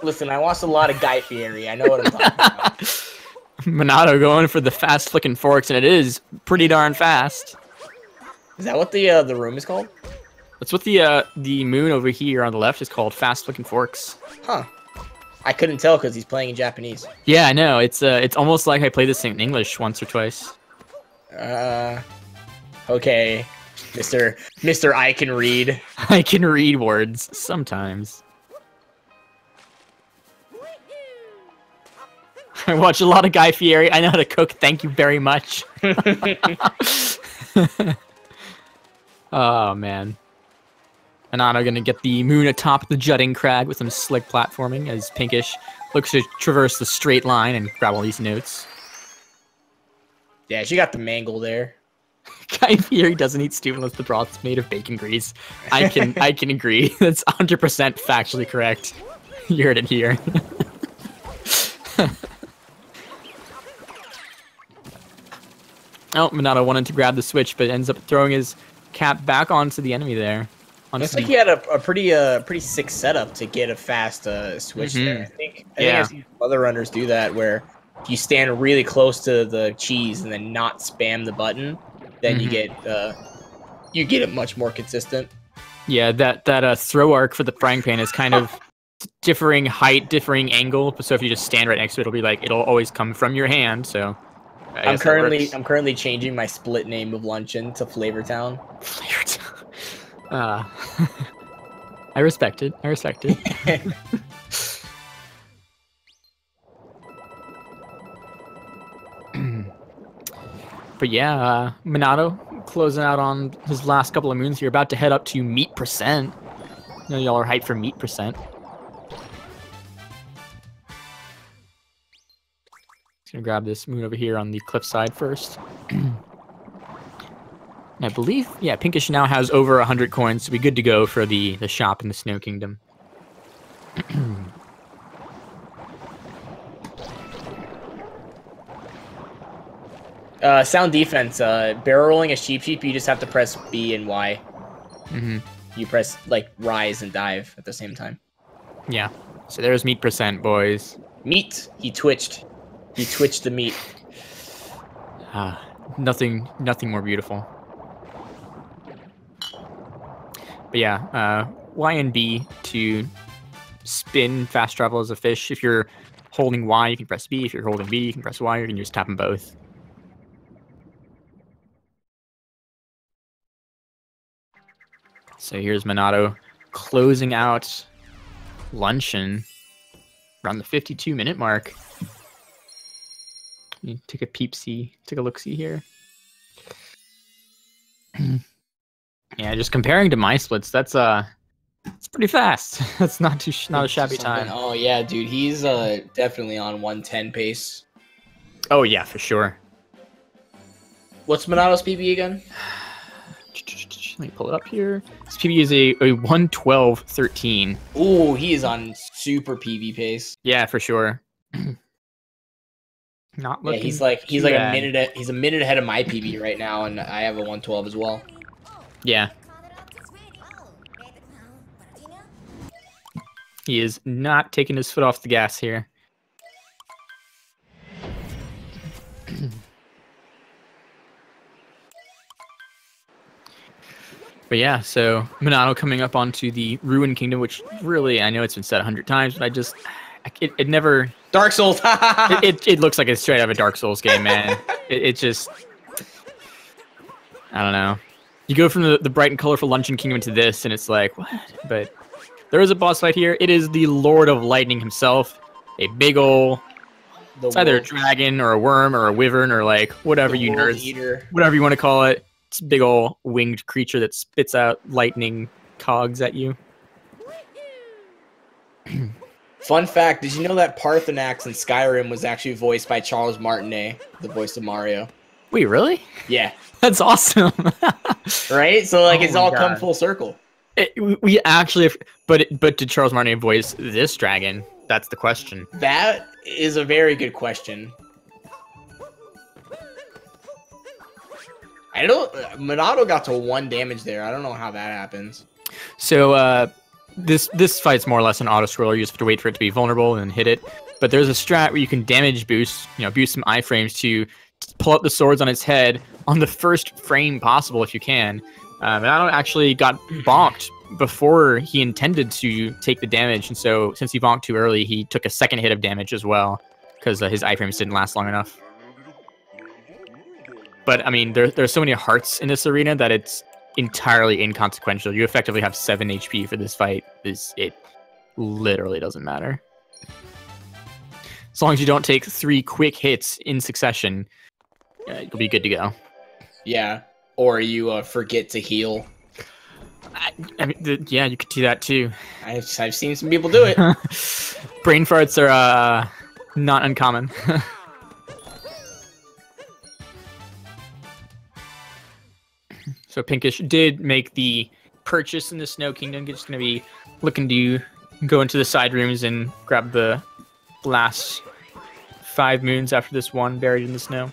Listen, I watched a lot of Guy Fieri. I know what I'm talking about. Monado going for the fast flicking forks, and it is pretty darn fast. Is that what the room is called? That's what the moon over here on the left is called, fast flicking forks. Huh. I couldn't tell because he's playing in Japanese. Yeah, I know. It's almost like I played this in English once or twice. Okay, Mr. I can read. I can read words sometimes. I watch a lot of Guy Fieri. I know how to cook. Thank you very much. Oh, man. Monado gonna get the moon atop the jutting crag with some slick platforming as Pinkish looks to traverse the straight line and grab all these notes. Yeah, she got the mangle there. Guy Fieri doesn't eat stew unless the broth's made of bacon grease. I can agree. That's 100% factually correct. You heard it here. Oh, Monado wanted to grab the switch, but ends up throwing his cap back onto the enemy there. Looks like he had a pretty sick setup to get a fast switch there. I think I've seen other runners do that, where if you stand really close to the cheese and then not spam the button, then you get it much more consistent. Yeah, that throw arc for the frying pan is kind of differing height, differing angle. So if you just stand right next to it, it'll always come from your hand. So I'm currently changing my split name of luncheon to Flavortown. Flavortown. I respect it. But yeah, Monado closing out on his last couple of moons here, about to head up to meat percent. I know y'all are hyped for meat percent. Just gonna grab this moon over here on the cliffside first. I believe, yeah, Pinkish now has over 100 coins to be good to go for the shop in the Snow Kingdom. Sound defense. Barrel rolling a sheep, you just have to press B and Y. You press, like, rise and dive at the same time. Yeah. So there's meat percent, boys. Meat! He twitched. He twitched the meat. Nothing more beautiful. But yeah, Y and B to spin fast travel as a fish. If you're holding Y, you can press B. If you're holding B, you can press Y. You can just tap them both. So here's Monado closing out luncheon around the 52-minute mark. You take a look-see here. Yeah, just comparing to my splits, that's it's pretty fast. That's not a shabby time. Oh yeah, dude, he's definitely on 110 pace. Oh yeah, for sure. What's Monado's PB again? Let me pull it up here. His PB is a 112.13. Ooh, he is on super PB pace. Yeah, for sure. Not looking. Yeah, he's like a minute ahead of my PB right now, and I have a 112 as well. Yeah. He is not taking his foot off the gas here. But yeah, so Monado coming up onto the Ruin Kingdom, which really, I know it's been said 100 times, but it never... Dark Souls! it looks like it's straight out of a Dark Souls game, man. It just... I don't know. You go from the bright and colorful Luncheon Kingdom to this, and it's like, what? But there is a boss fight here. It is the Lord of Lightning himself. A big ol'... It's either a dragon, or a worm, or a wyvern, or like, whatever you nerds... Whatever you want to call it. It's a big ol' winged creature that spits out lightning cogs at you. Fun fact, did you know that Parthenax in Skyrim was actually voiced by Charles Martinet, the voice of Mario? Wait, really? Yeah. That's awesome. Right? So, like, it's all come full circle. We actually... But did Charles Martinet voice this dragon? That's the question. That is a very good question. Monado got to 1 damage there. I don't know how that happens. So, this fight's more or less an auto-scroller. You just have to wait for it to be vulnerable and hit it. But there's a strat where you can damage boost, boost some iframes to pull up the swords on its head on the first frame possible if you can. Monado actually got bonked before he intended to take the damage. And so, since he bonked too early, he took a second hit of damage as well because his iframes didn't last long enough. But, I mean, there's so many hearts in this arena that it's entirely inconsequential. You effectively have 7 HP for this fight. It literally doesn't matter. as long as you don't take 3 quick hits in succession, you'll be good to go. Yeah, or you forget to heal. I mean, yeah, you could do that too. I've seen some people do it. Brain farts are not uncommon. So Pinkish did make the purchase in the Snow Kingdom. Just going to be looking to go into the side rooms and grab the last 5 moons after this one buried in the snow.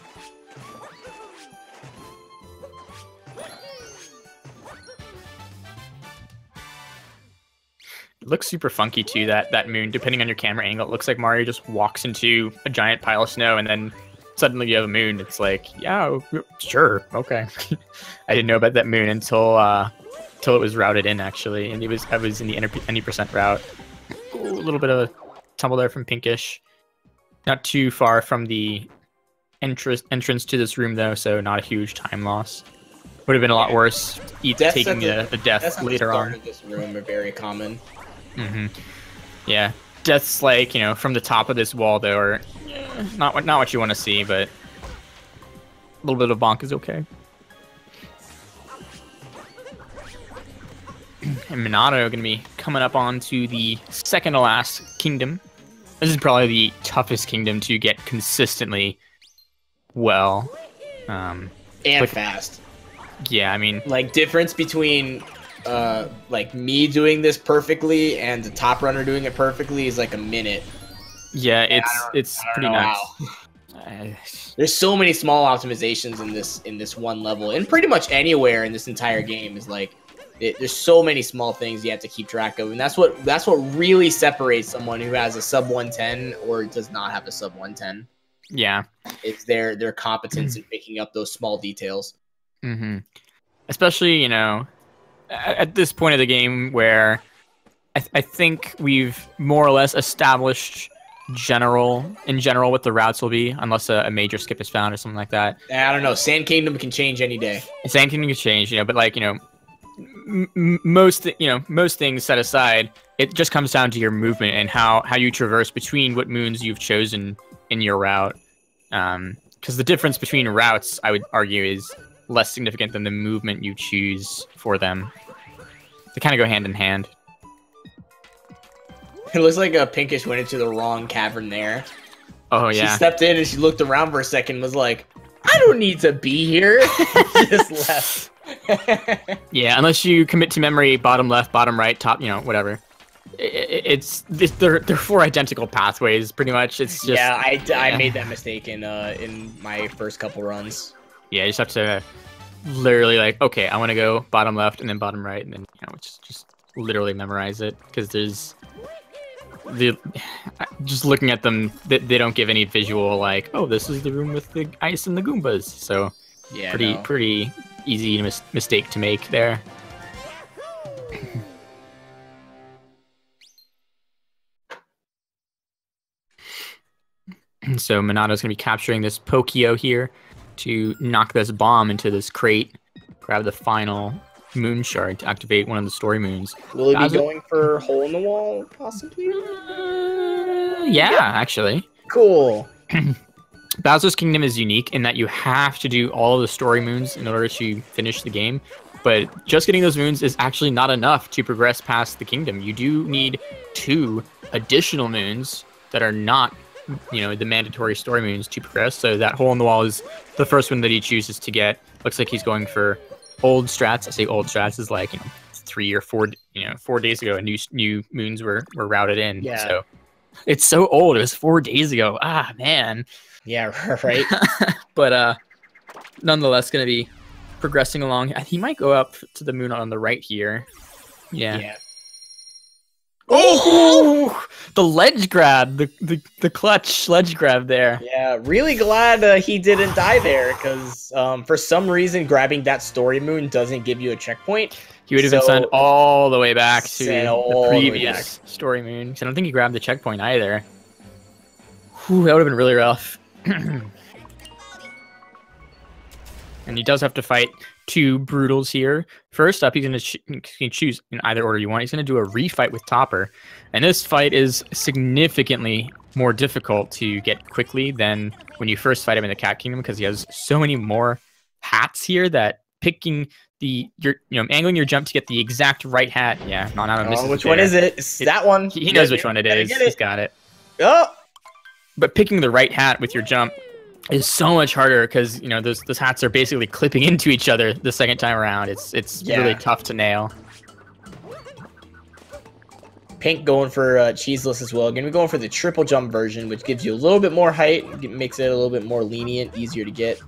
It looks super funky too, that moon. Depending on your camera angle, it looks like Mario just walks into a giant pile of snow and then suddenly you have a moon. It's like, yeah, sure, okay. I didn't know about that moon until it was routed in, actually, and I was in the any percent route. Ooh, a little bit of a tumble there from Pinkish. Not too far from the entrance to this room, though, so not a huge time loss. Would have been a lot worse taking the death later on. Of this room are very common. Yeah, deaths like, you know, from the top of this wall, though, are not what you want to see, but a little bit of bonk is okay. And Monado going to be coming up onto the second to last kingdom. This is probably the toughest kingdom to get consistently well. And fast. Yeah, I mean... Like, difference between, like, me doing this perfectly and the top runner doing it perfectly is like a minute. Yeah, it's pretty nuts. There's so many small optimizations in this one level, and pretty much anywhere in this entire game is like... There's so many small things you have to keep track of, and that's what really separates someone who has a sub 110 or does not have a sub 110. Yeah, it's their competence in picking up those small details. Especially, you know, at this point of the game where I think we've more or less established in general what the routes will be, unless a major skip is found or something like that. I don't know. Sand Kingdom can change any day. Sand Kingdom can change, you know, but like, you know. Most things set aside, it just comes down to your movement and how you traverse between what moons you've chosen in your route. Because the difference between routes, I would argue, is less significant than the movement you choose for them. They kind of go hand in hand. It looks like Pinkish went into the wrong cavern there. Oh yeah. She stepped in and she looked around for a second and was like, I don't need to be here. Just left. Yeah, unless you commit to memory, bottom left, bottom right, top, you know, whatever. They're 4 identical pathways, pretty much. It's just I made that mistake in my first couple runs. Yeah, you just have to literally like, okay, I want to go bottom left and then bottom right, and then, you know, just literally memorize it, because there's just looking at them, they don't give any visual like, oh, this is the room with the ice and the Goombas. So yeah, pretty easy mistake to make there. So Monado's going to be capturing this Pokio here to knock this bomb into this crate, grab the final moon shard to activate one of the story moons. Will he be going for hole in the wall, possibly? Yeah, actually. Cool. Bowser's Kingdom is unique in that you have to do all of the story moons in order to finish the game, but just getting those moons is actually not enough to progress past the kingdom. You do need 2 additional moons that are not, you know, the mandatory story moons to progress. So that hole in the wall is the first one that he chooses to get. Looks like he's going for old strats. I say old strats is like, you know, 3 or 4, 4 days ago, new moons were routed in. Yeah. So it's so old. It was 4 days ago. Ah, man. Yeah, right. But nonetheless, going to be progressing along. He might go up to the moon on the right here. Yeah. Oh, the ledge grab, the clutch ledge grab there. Yeah, really glad he didn't die there, because for some reason grabbing that story moon doesn't give you a checkpoint. He would have been sent all the way back to the previous story moon. So I don't think he grabbed the checkpoint either. Whew, that would have been really rough. And he does have to fight 2 Brutals here. First up, he's going to choose in either order you want. He's going to do a refight with Topper. And this fight is significantly more difficult to get quickly than when you first fight him in the Cat Kingdom, because he has so many more hats here that picking angling your jump to get the exact right hat. Yeah, Monado misses. Which one is it? It's that one. He knows which one it is. He's got it. Oh! But picking the right hat with your jump is so much harder because those hats are basically clipping into each other the second time around. It's really tough to nail. Pink going for cheeseless as well. Gonna be going for the triple jump version, which gives you a little bit more height, makes it a little bit more lenient, easier to get.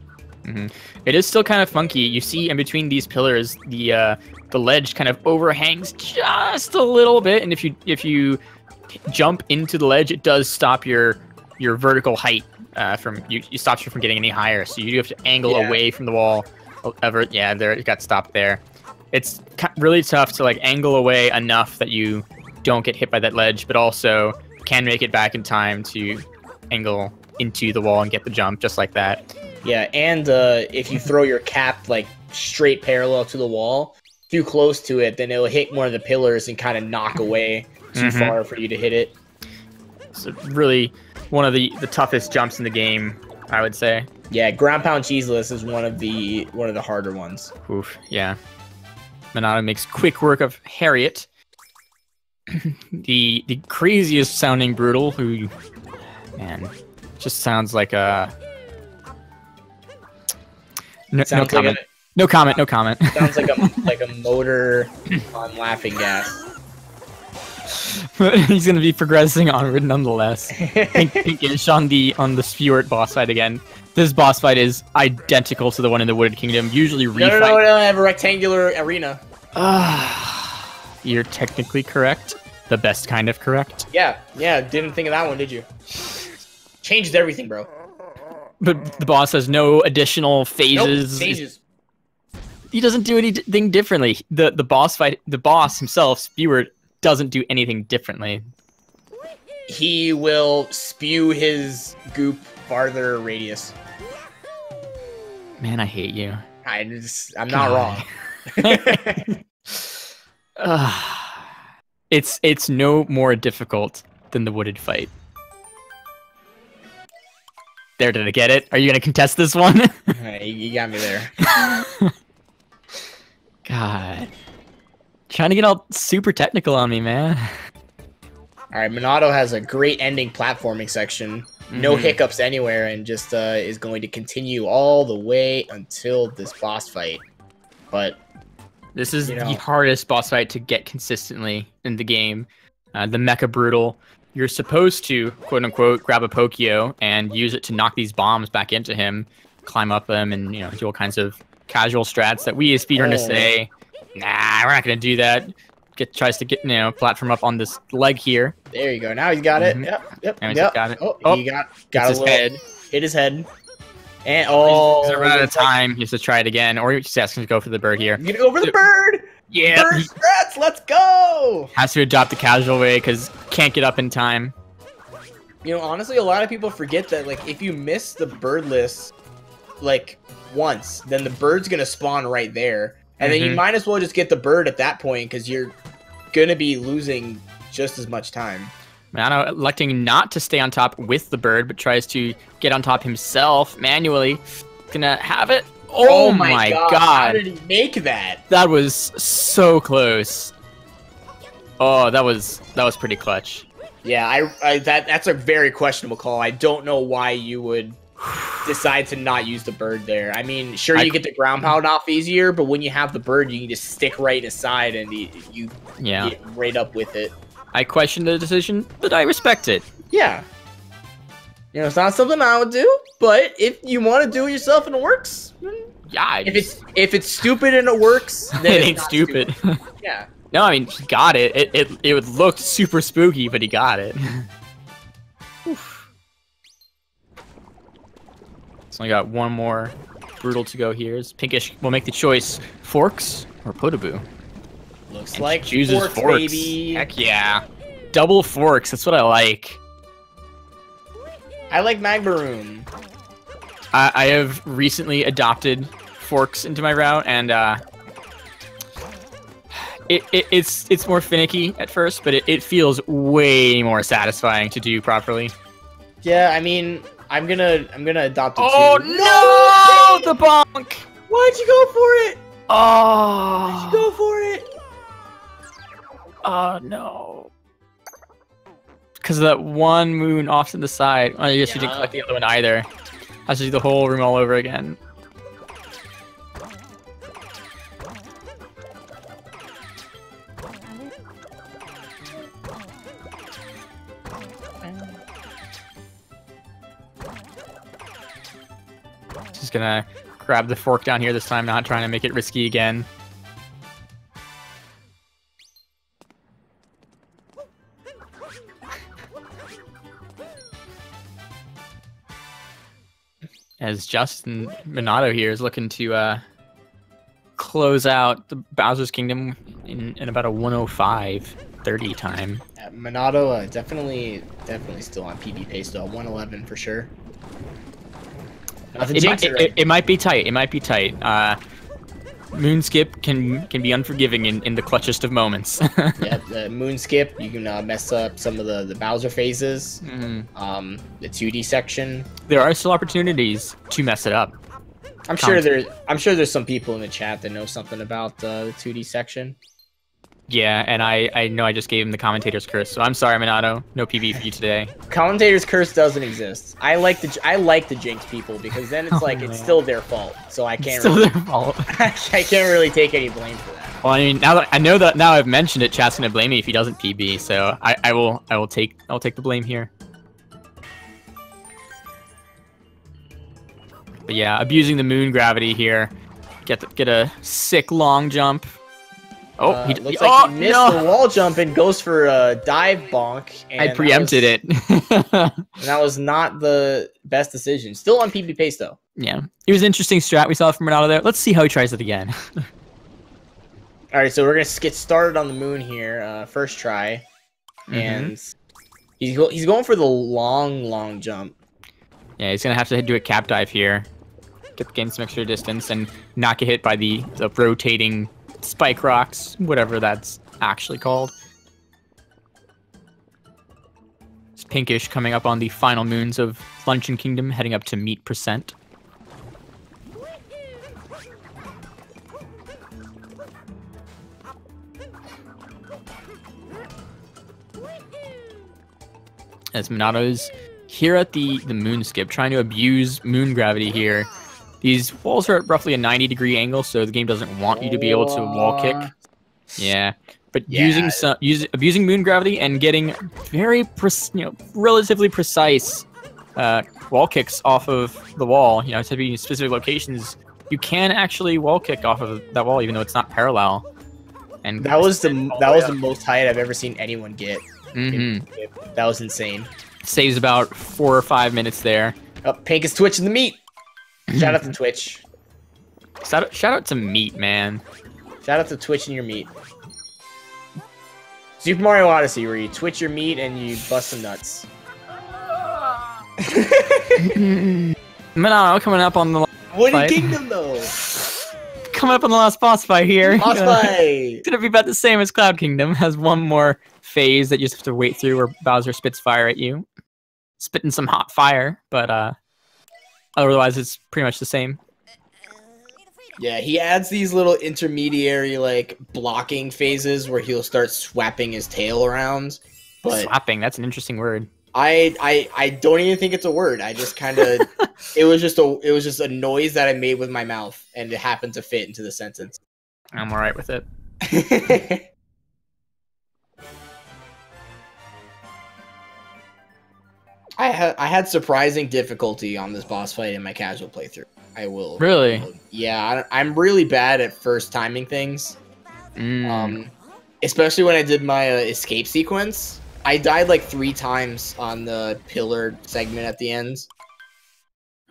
It is still kind of funky. You see in between these pillars, the ledge kind of overhangs just a little bit, and if you jump into the ledge, it does stop your vertical height it stops you from getting any higher. So you do have to angle away from the wall. There it got stopped there. It's really tough to angle away enough that you don't get hit by that ledge, but also can make it back in time to angle into the wall and get the jump just like that. Yeah, and if you throw your cap straight parallel to the wall, too close to it, then it'll hit one of the pillars and kind of knock away too far for you to hit it. It's really one of the toughest jumps in the game, I would say. Yeah, ground pound cheeseless is one of the harder ones. Oof, yeah. Monado makes quick work of Harriet. the craziest sounding Brutal, who, man, just sounds like a... No comment. No comment. Sounds like a motor on laughing gas. But he's gonna be progressing onward nonetheless. Pinkish on the Spewart boss fight again. This boss fight is identical to the one in the Wooded Kingdom. Usually refight. No, I have a rectangular arena. You're technically correct. The best kind of correct. Yeah. Didn't think of that one, did you? Changed everything, bro. But the boss has no additional phases. Nope, phases. He doesn't do anything differently. The boss himself, Spewart, doesn't do anything differently. He will spew his goop farther radius. Man, I hate you. I'm not wrong. It's no more difficult than the wooded fight. There, did I get it? Are you gonna contest this one? Hey, you got me there. God. Trying to get all super technical on me, man. Alright, Monado has a great ending platforming section. No hiccups anywhere, and just is going to continue all the way until this boss fight. But this is the hardest boss fight to get consistently in the game. The Mecha Brutal. You're supposed to, quote unquote, grab a Pokio and use it to knock these bombs back into him, climb up them, and do all kinds of casual strats that we as speedrunners say, nah, we're not gonna do that. Tries to get platform up on this leg here. There you go. Now he's got it. Yep. Got it. Oh, he got his head. Hit his head. And he's out of time. He has to try it again, or he's just asking to go for the bird here. You're gonna go for the bird. Yeah. Bird strats. Let's go. Has to adopt the casual way because can't get up in time. Honestly, a lot of people forget that if you miss the bird list once, then the bird's gonna spawn right there. And then you might as well just get the bird at that point because you're going to be losing just as much time. Monado electing not to stay on top with the bird, but tries to get on top himself manually. Gonna have it. Oh my god. How did he make that? That was so close. Oh, that was pretty clutch. Yeah, that's a very questionable call. I don't know why you would decide to not use the bird there. I mean, sure, you get the ground pound off easier, but when you have the bird, you can just stick right aside and you get right up with it. I question the decision, but I respect it. Yeah. It's not something I would do, but if you want to do it yourself and it works, yeah. If it's stupid and it works, then it ain't stupid. Yeah. No, I mean, he got it. It would look super spooky, but he got it. So I got one more Brutal to go here. Pinkish will make the choice: Forks or Podoboo. Looks like chooses forks, baby. Heck yeah. Double Forks. That's what I like. I like Magmaroon. I have recently adopted Forks into my route, and it's more finicky at first, but it feels way more satisfying to do properly. Yeah, I mean, I'm gonna adopt a Oh two. no! The bonk! Why'd you go for it? Oh! Why'd you go for it? Oh no! Because of that one moon off to the side. I guess you didn't collect the other one either. I have to do the whole room all over again. Just gonna grab the fork down here this time, not trying to make it risky again. As Justin Monado here is looking to close out the Bowser's Kingdom in about a 1:05:30 time. Yeah, Monado definitely still on PB pace though. 111 for sure. It might be tight. It might be tight. Moonskip can be unforgiving in the clutchest of moments. Yep, the Moonskip, you can mess up some of the Bowser phases. The 2D section. There are still opportunities to mess it up. I'm sure there's some people in the chat that know something about the 2D section. Yeah, and I know I just gave him the commentator's curse, so I'm sorry, Monado. No PB for you today. Commentator's curse doesn't exist. I like to jinx people because then it's it's still their fault. So I can't. Still their fault. I can't really take any blame for that. Well, I mean, now that I've mentioned it, chat's gonna blame me if he doesn't PB. So I will take the blame here. But yeah, abusing the moon gravity here. Get a sick long jump. Oh, looks like he missed the wall jump and goes for a dive bonk. And I preempted it. And that was not the best decision. Still on PB pace though. Yeah, it was an interesting strat we saw from Ronaldo there. Let's see how he tries it again. All right, so we're gonna get started on the moon here. First try, and he's going for the long jump. Yeah, he's gonna have to do a cap dive here, gain some extra distance, and not get hit by the rotating spike rocks, whatever that's actually called. It's Pinkish coming up on the final moons of Luncheon Kingdom, heading up to meat percent. As Monado's here at the moon skip, trying to abuse moon gravity here. These walls are at roughly a 90-degree angle, so the game doesn't want you to be able to wall kick. Yeah, but abusing moon gravity and getting very relatively precise wall kicks off of the wall. To be in specific locations, you can actually wall kick off of that wall, even though it's not parallel. And that was the most height I've ever seen anyone get. That was insane. Saves about 4 or 5 minutes there. Oh, Pink is twitching the meat. Shout out to Twitch. Shout out to meat, man. Shout out to Twitch and your meat. Super Mario Odyssey, where you twitch your meat and you bust some nuts. Monado coming up on the Wooden Kingdom, though. Coming up on the last boss fight here. Boss fight. It's gonna be about the same as Cloud Kingdom. Has one more phase that you just have to wait through, where Bowser spits fire at you, spitting some hot fire, but otherwise it's pretty much the same. Yeah, he adds these little intermediary blocking phases where he'll start swapping his tail around. But swapping, that's an interesting word. I don't even think it's a word. I just kind of it was just a noise that I made with my mouth, and it happened to fit into the sentence. I'm alright with it. I had surprising difficulty on this boss fight in my casual playthrough. I will. Really? Yeah, I'm really bad at first timing things. Especially when I did my escape sequence. I died 3 times on the pillar segment at the end.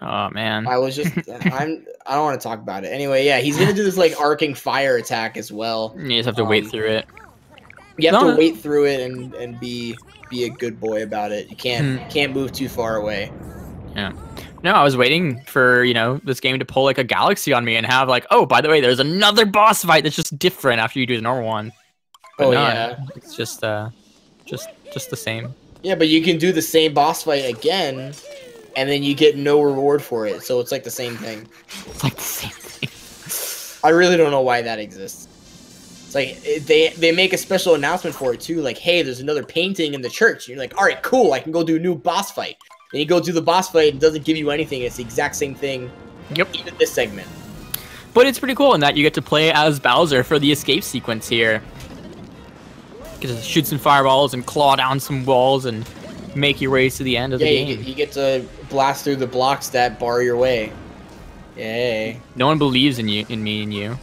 Oh man. I was just I don't want to talk about it. Anyway, yeah, he's gonna do this arcing fire attack as well. You just have to wait through it. You have to wait through it and be a good boy about it. You can't move too far away. Yeah. No, I was waiting for, this game to pull a galaxy on me and have oh, by the way, there's another boss fight that's just different after you do the normal one. But no, yeah. It's just the same. Yeah, but you can do the same boss fight again, and then you get no reward for it. So it's like the same thing. It's like the same thing. I really don't know why that exists. It's like they make a special announcement for it too, like, hey, there's another painting in the church. And you're like, all right, cool, I can go do a new boss fight. Then you go do the boss fight, it doesn't give you anything. It's the exact same thing. Yep. Even this segment. But it's pretty cool in that you get to play as Bowser for the escape sequence here. Get to shoot some fireballs and claw down some walls and make your way to the end of the game. You get to blast through the blocks that bar your way. Yay. No one believes in you, in me and you.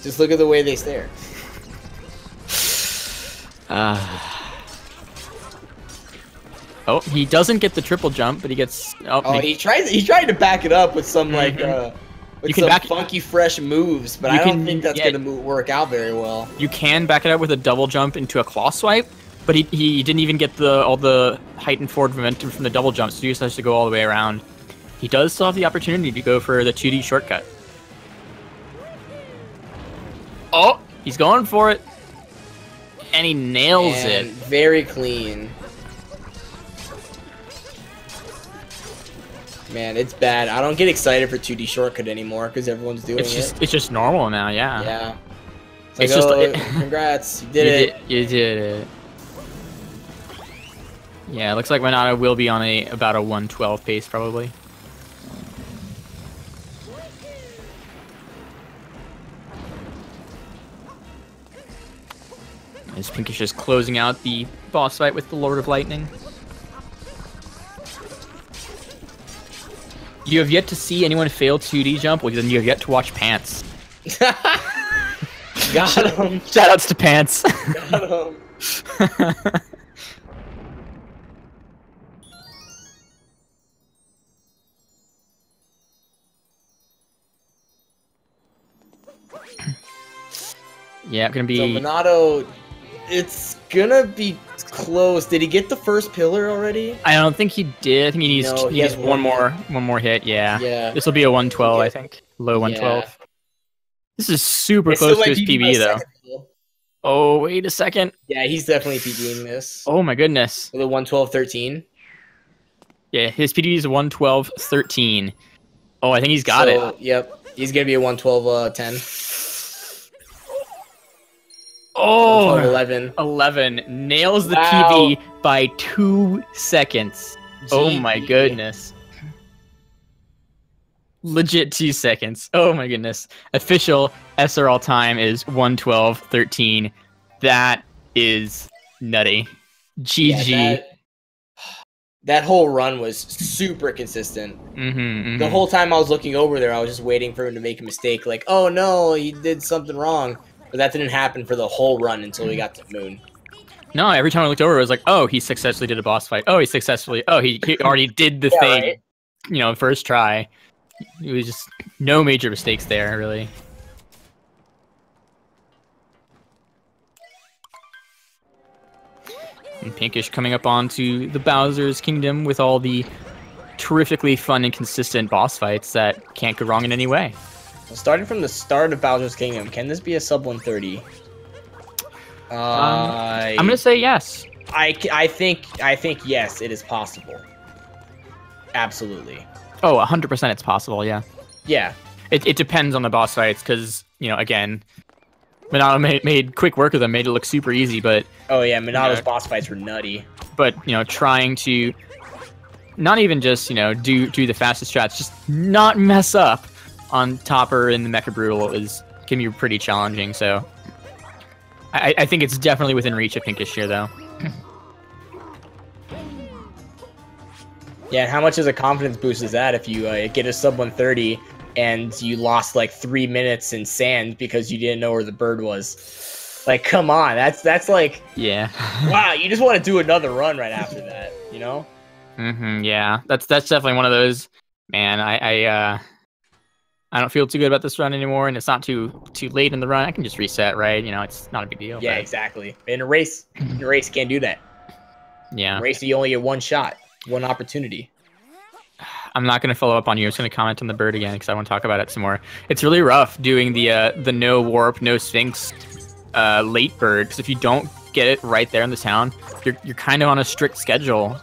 Just look at the way they stare. Oh, he doesn't get the triple jump, but he gets. Oh, he tried to back it up with some like with some funky fresh moves, but I don't think that's gonna work out very well. You can back it up with a double jump into a claw swipe, but he didn't even get all the heightened forward momentum from the double jump, so he just has to go all the way around. He does still have the opportunity to go for the 2D shortcut. Oh, he's going for it. And he nails it. Very clean. Man, it's bad. I don't get excited for 2D shortcut anymore because everyone's doing it. It's just normal now, yeah. Yeah. It's just congrats, you did it. You did it. Yeah, it looks like Monado will be on about a 112 pace probably. As Pinkish is closing out the boss fight with the Lord of Lightning. You have yet to see anyone fail 2D jump, well then you have yet to watch Pants. Got him. Shoutouts to Pants. Got him. Yeah, gonna be. So Monado, it's gonna be close. Did he get the first pillar already? I don't think he did. I think he needs one more hit. Yeah. Yeah. This will be a 112, I think. Low 112. Yeah. This is super close to his PB though. Oh, wait a second. Yeah, he's definitely PBing this. Oh my goodness. With a 112-13. Yeah, his PB is a 112-13. Oh, I think he's got it. Yep. He's gonna be a 112-10. Oh, 11 nails the PB by 2 seconds. Oh my goodness. Legit 2 seconds. Oh my goodness. Official SRL time is 112-13. That is nutty. GG. Yeah, that whole run was super consistent. The whole time I was looking over there, I was just waiting for him to make a mistake. Like, oh no, he did something wrong. But that didn't happen for the whole run until we got to Moon. No, every time I looked over, it was like, oh, he successfully did a boss fight. Oh, he already did the thing, right? You know, first try. It was just no major mistakes there, really. And Pinkish coming up onto the Bowser's Kingdom with all the terrifically fun and consistent boss fights that can't go wrong in any way. Well, starting from the start of Bowser's Kingdom, can this be a sub 130? I'm gonna say yes. I think yes, it is possible. Absolutely. Oh, 100% it's possible, yeah. Yeah. It depends on the boss fights, because, you know, again, Monado made quick work of them, made it look super easy, but... Oh yeah, Monado's boss fights were nutty. But, you know, trying to not even just, you know, do the fastest strats, just not mess up on Topper and the Mecha Brutal can be pretty challenging, so... I think it's definitely within reach of Pinkish here, though. Yeah, how much of a confidence boost is that if you get a sub 130 and you lost like 3 minutes in sand because you didn't know where the bird was? Like, come on, that's like, yeah. Wow, you just want to do another run right after that, you know? Yeah, that's definitely one of those. Man, I don't feel too good about this run anymore, and it's not too late in the run. I can just reset, right? You know, it's not a big deal. Yeah, but... exactly. In a race, you can't do that. Yeah. In a race, you only get one shot, one opportunity. I'm not going to follow up on you. I'm just going to comment on the bird again because I want to talk about it some more. It's really rough doing the no warp, no sphinx late bird, because if you don't get it right there in the town, you're kind of on a strict schedule.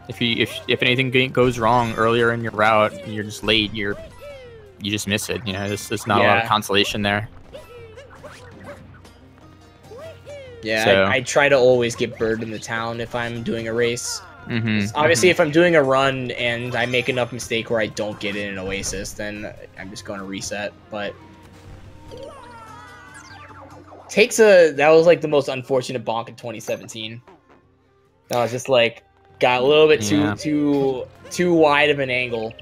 If anything goes wrong earlier in your route, and you're just late, you just miss it. You know, there's not a lot of consolation there. Yeah, So, I try to always get bird in the town if I'm doing a race. Obviously, if I'm doing a run and I make enough mistake where I don't get in an Oasis, then I'm just going to reset. But that was like the most unfortunate bonk in 2017. That was just like got a little bit too wide of an angle.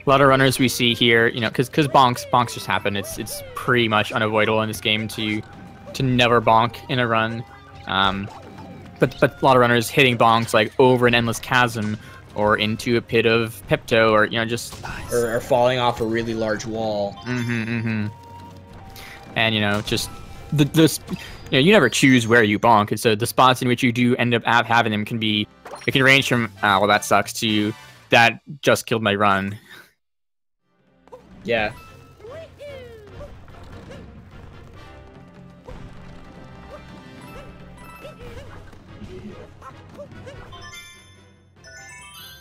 A lot of runners we see here, you know, because bonks just happen. It's pretty much unavoidable in this game to never bonk in a run. But a lot of runners hitting bonks like over an endless chasm or into a pit of Pepto, or you know, just or falling off a really large wall. And you know, just this, you know, you never choose where you bonk, and so the spots in which you do end up having them can range from well, that sucks to that just killed my run. Yeah.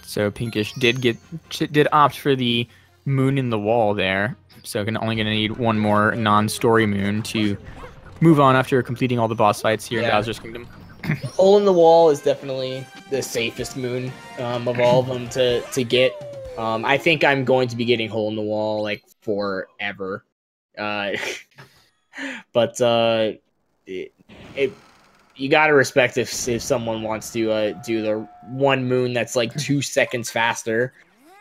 So Pinkish did opt for the moon in the wall there. So only going to need one more non-story moon to move on after completing all the boss fights here in Bowser's Kingdom. Hole in the wall is definitely the safest moon of all of them to get. I think I'm going to be getting hole in the wall like forever. But you gotta respect if someone wants to do the one moon that's like 2 seconds faster,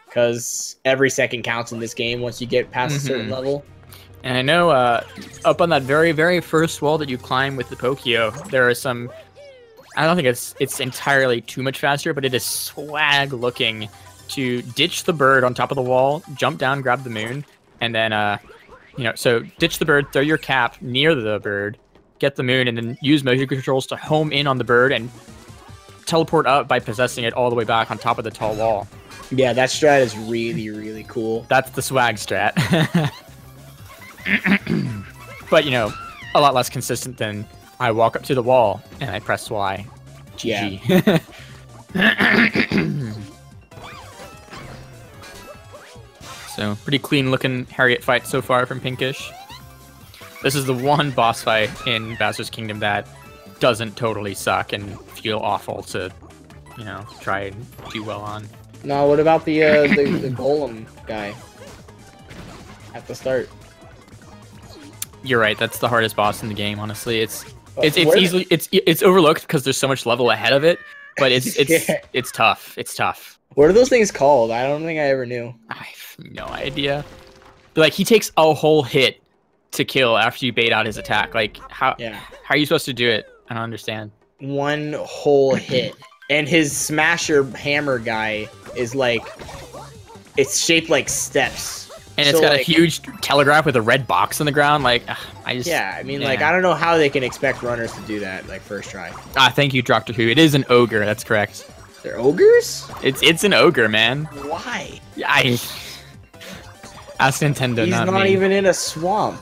because every second counts in this game once you get past a certain level. And I know up on that very, very first wall that you climb with the Pokio, there are some... I don't think it's entirely too much faster, but it is swag looking to ditch the bird on top of the wall, jump down, grab the moon, and then, you know, so ditch the bird, throw your cap near the bird, get the moon, and then use motion controls to home in on the bird and teleport up by possessing it all the way back on top of the tall wall. Yeah, that strat is really, really cool. That's the swag strat. But, you know, a lot less consistent than I walk up to the wall and I press Y. GG. Yeah. So, pretty clean looking Harriet fight so far from Pinkish. This is the one boss fight in Bowser's Kingdom that doesn't totally suck and feel awful to, you know, try and do well on. No, what about the golem guy at the start? You're right. That's the hardest boss in the game. Honestly, it's overlooked because there's so much level ahead of it. But it's tough. It's tough. What are those things called? I don't think I ever knew. I have no idea. But, like, he takes a whole hit to kill after you bait out his attack. Like, how are you supposed to do it? I don't understand. One whole hit. And his smasher hammer guy is like, it's shaped like steps. And it's got like a huge telegraph with a red box on the ground. Like, I mean, like, I don't know how they can expect runners to do that, like, first try. Thank you, Doctor Who. It is an ogre. That's correct. They're ogres? It's an ogre, man. Why? Ask Nintendo, He's not even in a swamp.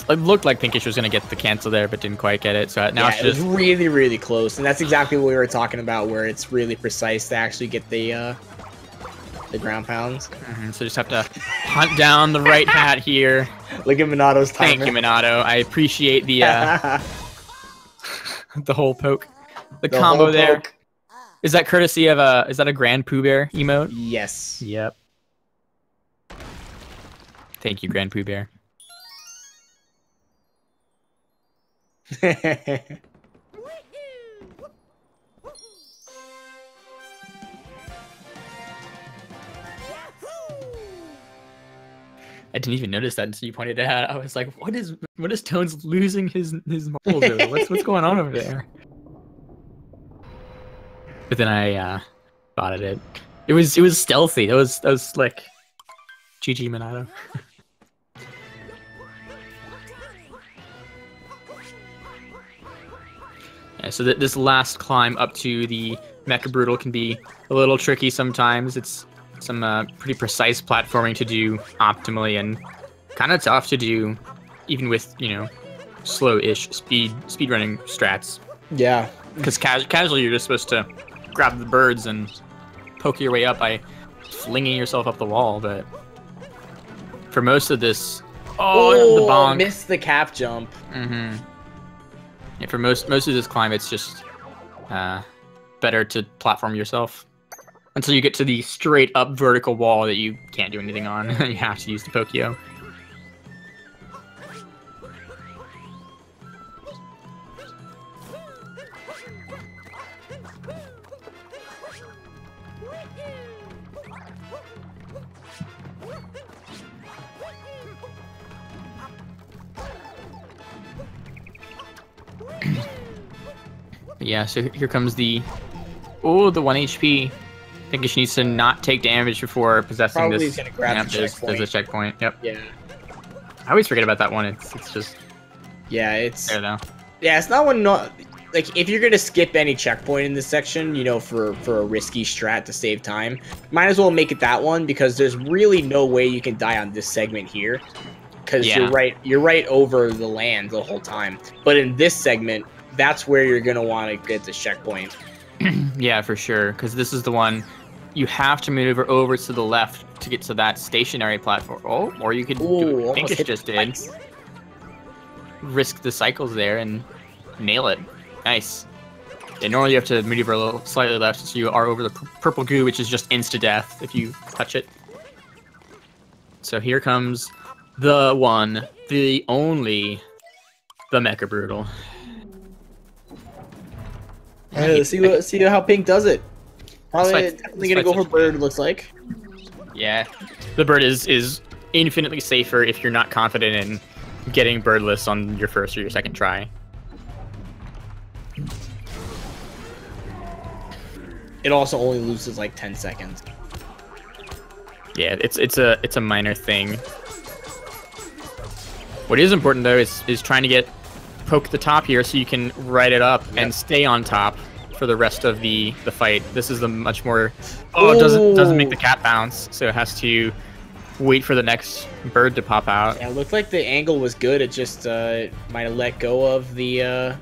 Looked like Pinkish was gonna get the cancel there, but didn't quite get it. So now it's just really, really close, and that's exactly what we were talking about, where it's really precise to actually get the ground pounds. So just have to hunt down the right hat here. Look at Monado's timer. Thank you, Monado. I appreciate the the whole poke, the combo there. Poke. Is that courtesy of is that a Grand Pooh Bear emote? Yes. Yep. Thank you, Grand Pooh Bear. I didn't even notice that until you pointed it out. I was like, what is Tones losing his marbles over? What's going on over there? But then I spotted it. It was stealthy. That was slick. GG Monado. Yeah, so this last climb up to the Mecha Brutal can be a little tricky sometimes. It's some pretty precise platforming to do optimally and kind of tough to do even with, you know, slow-ish speedrunning strats. Yeah. Because casually you're just supposed to grab the birds and poke your way up by flinging yourself up the wall, but for most of this... Oh, the bonk. Missed the cap jump. Mm-hmm. Yeah, for most of this climb, it's just better to platform yourself until you get to the straight up vertical wall that you can't do anything on. You have to use the Pokio. Yeah, so here comes the... Oh, the 1 HP. Pinkish needs to not take damage before possessing Probably this. Gonna grab the checkpoint. There's a checkpoint, yep. Yeah. I always forget about that one. It's just... Yeah, it's... there, though. Yeah, it's not one... Like, if you're gonna skip any checkpoint in this section, you know, for a risky strat to save time, might as well make it that one, because there's really no way you can die on this segment here. Because you're right over the land the whole time. But in this segment, that's where you're gonna want to get the checkpoint. Yeah, for sure. Because this is the one you have to maneuver over to the left to get to that stationary platform. Oh, or you could do what Pinkish just did. Risk the cycles there and nail it. Nice. Yeah, normally you have to maneuver a little slightly left, so you are over the purple goo, which is just insta-death if you touch it. So here comes the one, the only, the Mecha Brutal. See how Pink does it. Probably definitely gonna go for bird. Looks like. Yeah, the bird is infinitely safer if you're not confident in getting birdless on your first or your second try. It also only loses like 10 seconds. Yeah, it's a minor thing. What is important though is trying to poke the top here so you can ride it up and stay on top for the rest of the fight. This is the much more... Oh, it doesn't make the cap bounce, so it has to wait for the next bird to pop out. Yeah, it looked like the angle was good. It just might have let go of the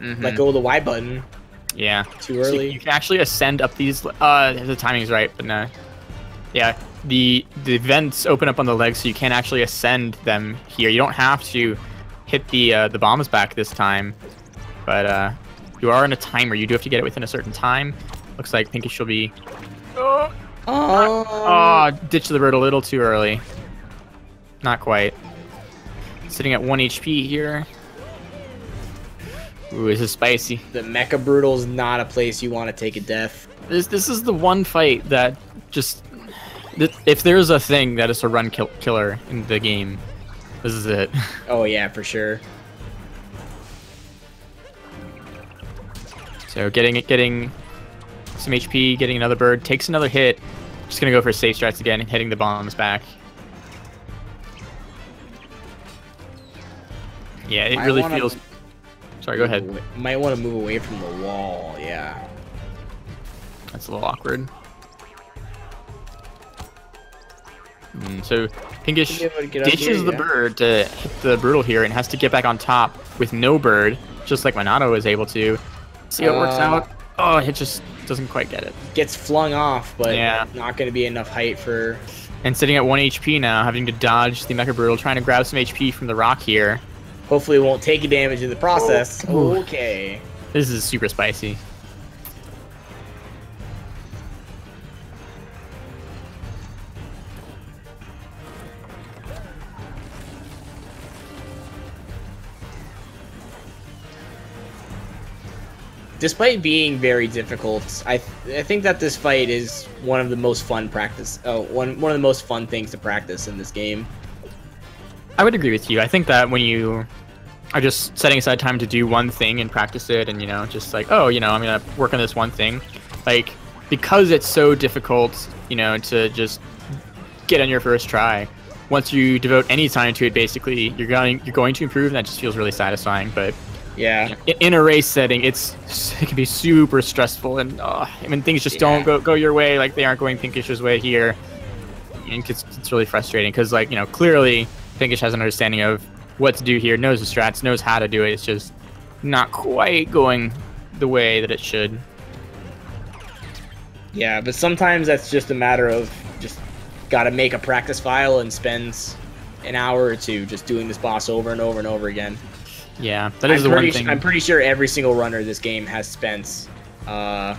Y button. Yeah. Too early. So you can actually ascend up these... the timing's right, but no. Yeah, the vents open up on the legs, so you can actually ascend them here. You don't have to hit the bombs back this time, but you are in a timer. You do have to get it within a certain time. Looks like Pinkish will be... ditch the bird a little too early. Not quite. Sitting at 1 HP here. Ooh, this is spicy. The Mecha Brutal is not a place you want to take a death. This is the one fight that just... If there's a thing that is a run killer in the game, this is it. Oh yeah, for sure. So getting some HP, getting another bird, takes another hit. Just gonna go for safe strats again, hitting the bombs back. Yeah, it really feels... Sorry, go ahead. Might want to move away from the wall, yeah. That's a little awkward. So Pinkish ditches the bird to hit the Brutal here and has to get back on top with no bird, just like Monado is able to. See how it works out? Oh, it just doesn't quite get it. Gets flung off, but not going to be enough height for... And sitting at 1 HP now, having to dodge the Mecha Brutal, trying to grab some HP from the rock here. Hopefully it won't take a damage in the process. Okay. This is super spicy. Despite being very difficult, I think that this fight is one of the most fun one of the most fun things to practice in this game. I would agree with you. I think that when you are just setting aside time to do one thing and practice it, and just like, oh, I'm gonna work on this one thing, like, because it's so difficult, to just get on your first try. Once you devote any time to it, basically, you're going to improve, and that just feels really satisfying. But yeah, in a race setting, it can be super stressful, and when things just don't go your way, like they aren't going Pinkish's way here, and it's really frustrating because, like, clearly Pinkish has an understanding of what to do here, knows the strats, knows how to do it. It's just not quite going the way that it should. Yeah, but sometimes that's just a matter of just gotta make a practice file and spend an hour or two just doing this boss over and over and over again. Yeah, that is the one thing. I'm pretty sure every single runner this game has spent a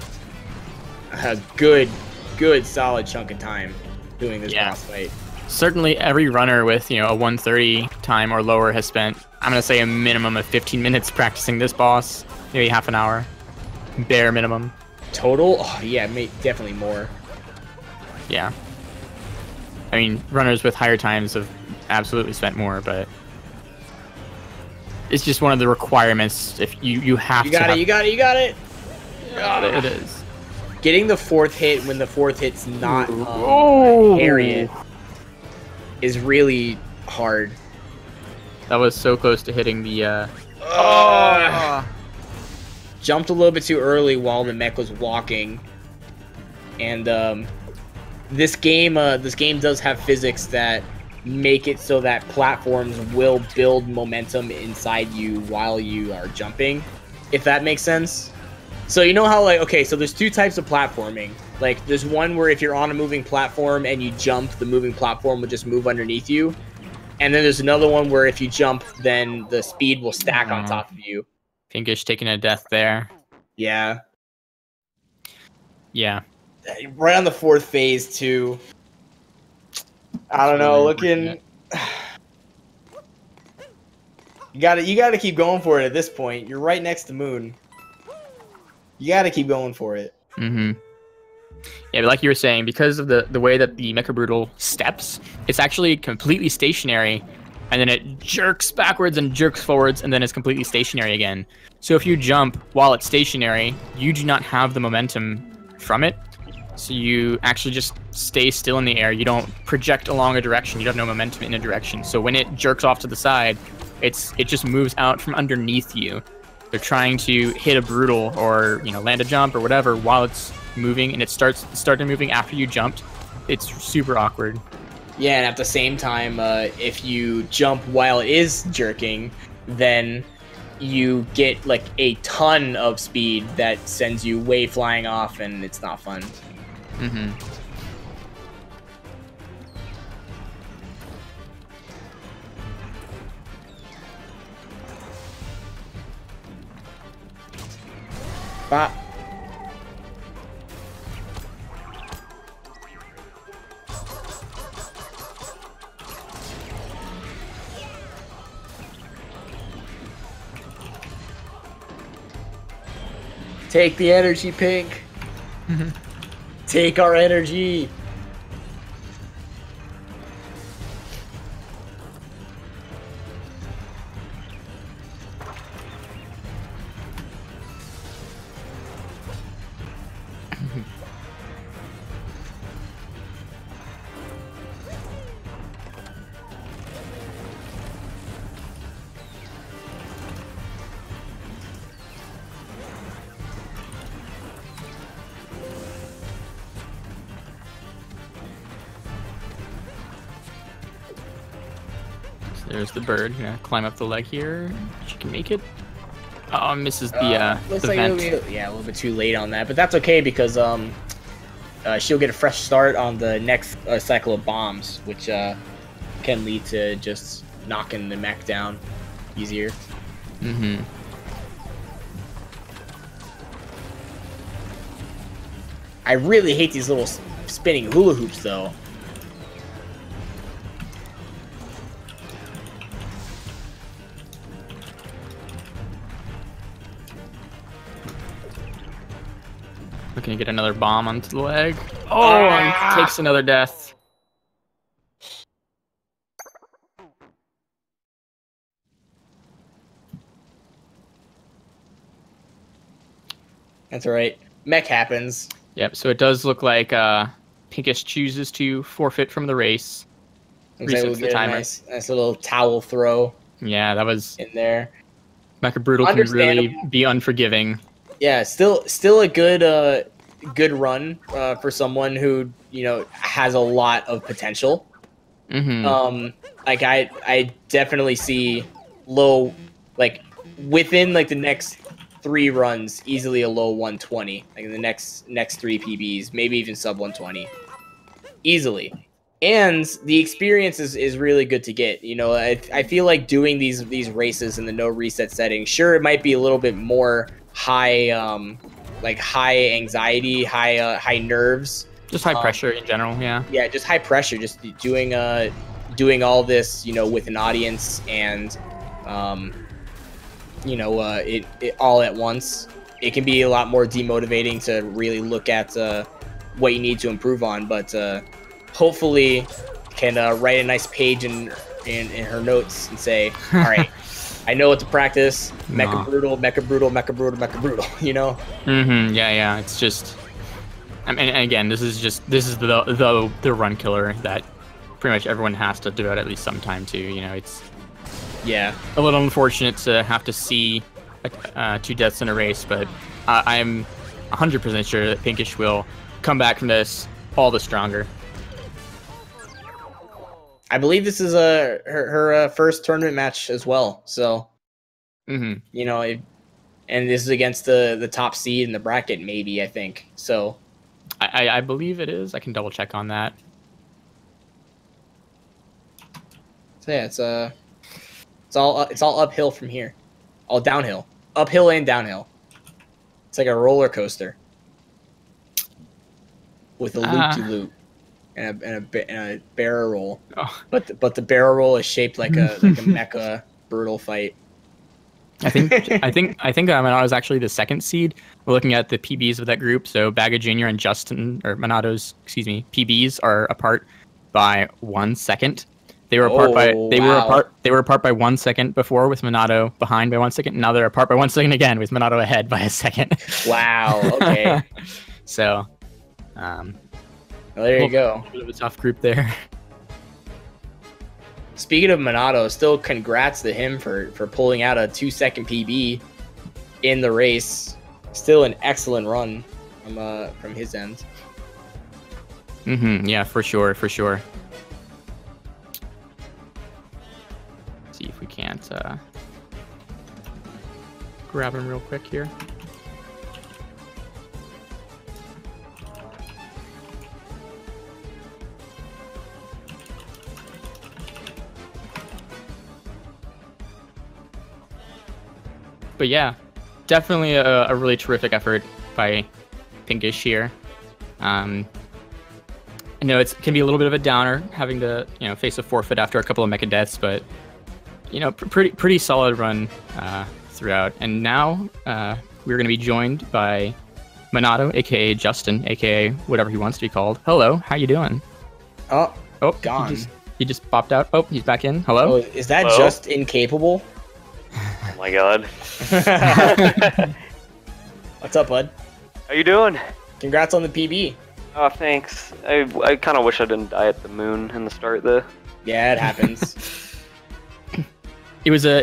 good solid chunk of time doing this boss fight. Certainly every runner with, a 130 time or lower has spent, I'm going to say, a minimum of 15 minutes practicing this boss, maybe half an hour, bare minimum. Total? Oh, yeah, definitely more. Yeah. I mean, runners with higher times have absolutely spent more, but it's just one of the requirements. If you have to. You got it. There it is. Getting the fourth hit when the fourth hit's not Harriet is really hard. That was so close to hitting the. Jumped a little bit too early while the mech was walking, and this game does have physics that make it so that platforms will build momentum inside you while you are jumping, if that makes sense. So you know how, like, okay, so there's two types of platforming. Like, there's one where if you're on a moving platform and you jump, the moving platform will just move underneath you. And then there's another one where if you jump, then the speed will stack on top of you. Pinkish taking a death there. Yeah. Yeah. Right on the fourth phase, too. I don't know, looking... You gotta keep going for it at this point. You're right next to Moon. You gotta keep going for it. Mm-hmm. Yeah, but like you were saying, because of the way that the Mecha Brutal steps, it's actually completely stationary, and then it jerks backwards and jerks forwards, and then it's completely stationary again. So if you jump while it's stationary, you do not have the momentum from it. So you actually just stay still in the air. You don't project along a direction. You have no momentum in a direction. So when it jerks off to the side, it just moves out from underneath you. They're trying to hit a brutal or land a jump or whatever while it's moving, and it started moving after you jumped. It's super awkward. Yeah, and at the same time, if you jump while it is jerking, then you get like a ton of speed that sends you way flying off, and it's not fun. Mm-hmm. Bop. Take the energy, Pink. Take our energy. There's the bird. Climb up the leg here. She can make it. Oh, misses the looks the like vent. it'll be, a little bit too late on that, but that's okay because she'll get a fresh start on the next cycle of bombs, which can lead to just knocking the mech down easier. Mm-hmm. I really hate these little spinning hula hoops, though. Looking to get another bomb onto the leg. Oh, and takes another death. That's alright. Mech happens. Yep, so it does look like Pinkish chooses to forfeit from the race. Looks like we'll get a nice little towel throw. Yeah, that was in there. Mecha Brutal can really be unforgiving. Yeah, still a good run for someone who has a lot of potential. Mm-hmm. like I definitely see low, like within like the next 3 runs, easily a low 120. Like in the next 3 PBs, maybe even sub 120, easily. And the experience is really good to get. You know, I feel like doing these races in the no reset setting. Sure, it might be a little bit more high, like high anxiety, high nerves. Just high pressure in general, yeah. Yeah, just high pressure. Just doing all this, you know, with an audience and, you know, it all at once. It can be a lot more demotivating to really look at what you need to improve on, but hopefully can write a nice page in her notes and say, all right, I know what to practice. Mecha brutal, mecha brutal, mecha brutal, mecha brutal. You know? Yeah. It's just, I mean, again, this is the run killer that pretty much everyone has to devote at least some time to. You know, it's a little unfortunate to have to see 2 deaths in a race, but I'm 100% sure that Pinkish will come back from this all the stronger. I believe this is her first tournament match as well. So, you know, and this is against the top seed in the bracket, maybe, I think. So, I believe it is. I can double check on that. So yeah, it's all uphill from here, all downhill, uphill and downhill. It's like a roller coaster with a loop-to-loop. And a barrel roll, but the barrel roll is shaped like a mecha brutal fight. I think Monado is actually the 2nd seed. We're looking at the PBs of that group. So Baga Jr. and Justin, or Monado's, PBs are apart by 1 second. They were apart they were apart by 1 second before, with Monado behind by 1 second. Now they're apart by 1 second again, with Monado ahead by a second. Wow. Okay. So, well, there you go. A bit of a tough group there. Speaking of Monado, still congrats to him for pulling out a 2-second PB in the race. Still an excellent run from his end. Yeah, for sure. See if we can't grab him real quick here. But yeah, definitely a really terrific effort by Pinkish here. I know it can be a little bit of a downer having to, you know, face a forfeit after a couple of mecha deaths, but you know, pretty solid run throughout. And now we're going to be joined by Monado, aka Justin, aka whatever he wants to be called. Hello, how you doing? Oh, gone. He just popped out. Oh, he's back in. Hello. Oh, is that Hello? Just incapable? Oh my god. What's up, bud? How you doing? Congrats on the PB. Oh, thanks. I kind of wish I didn't die at the moon in the start, though. Yeah, it happens. It was a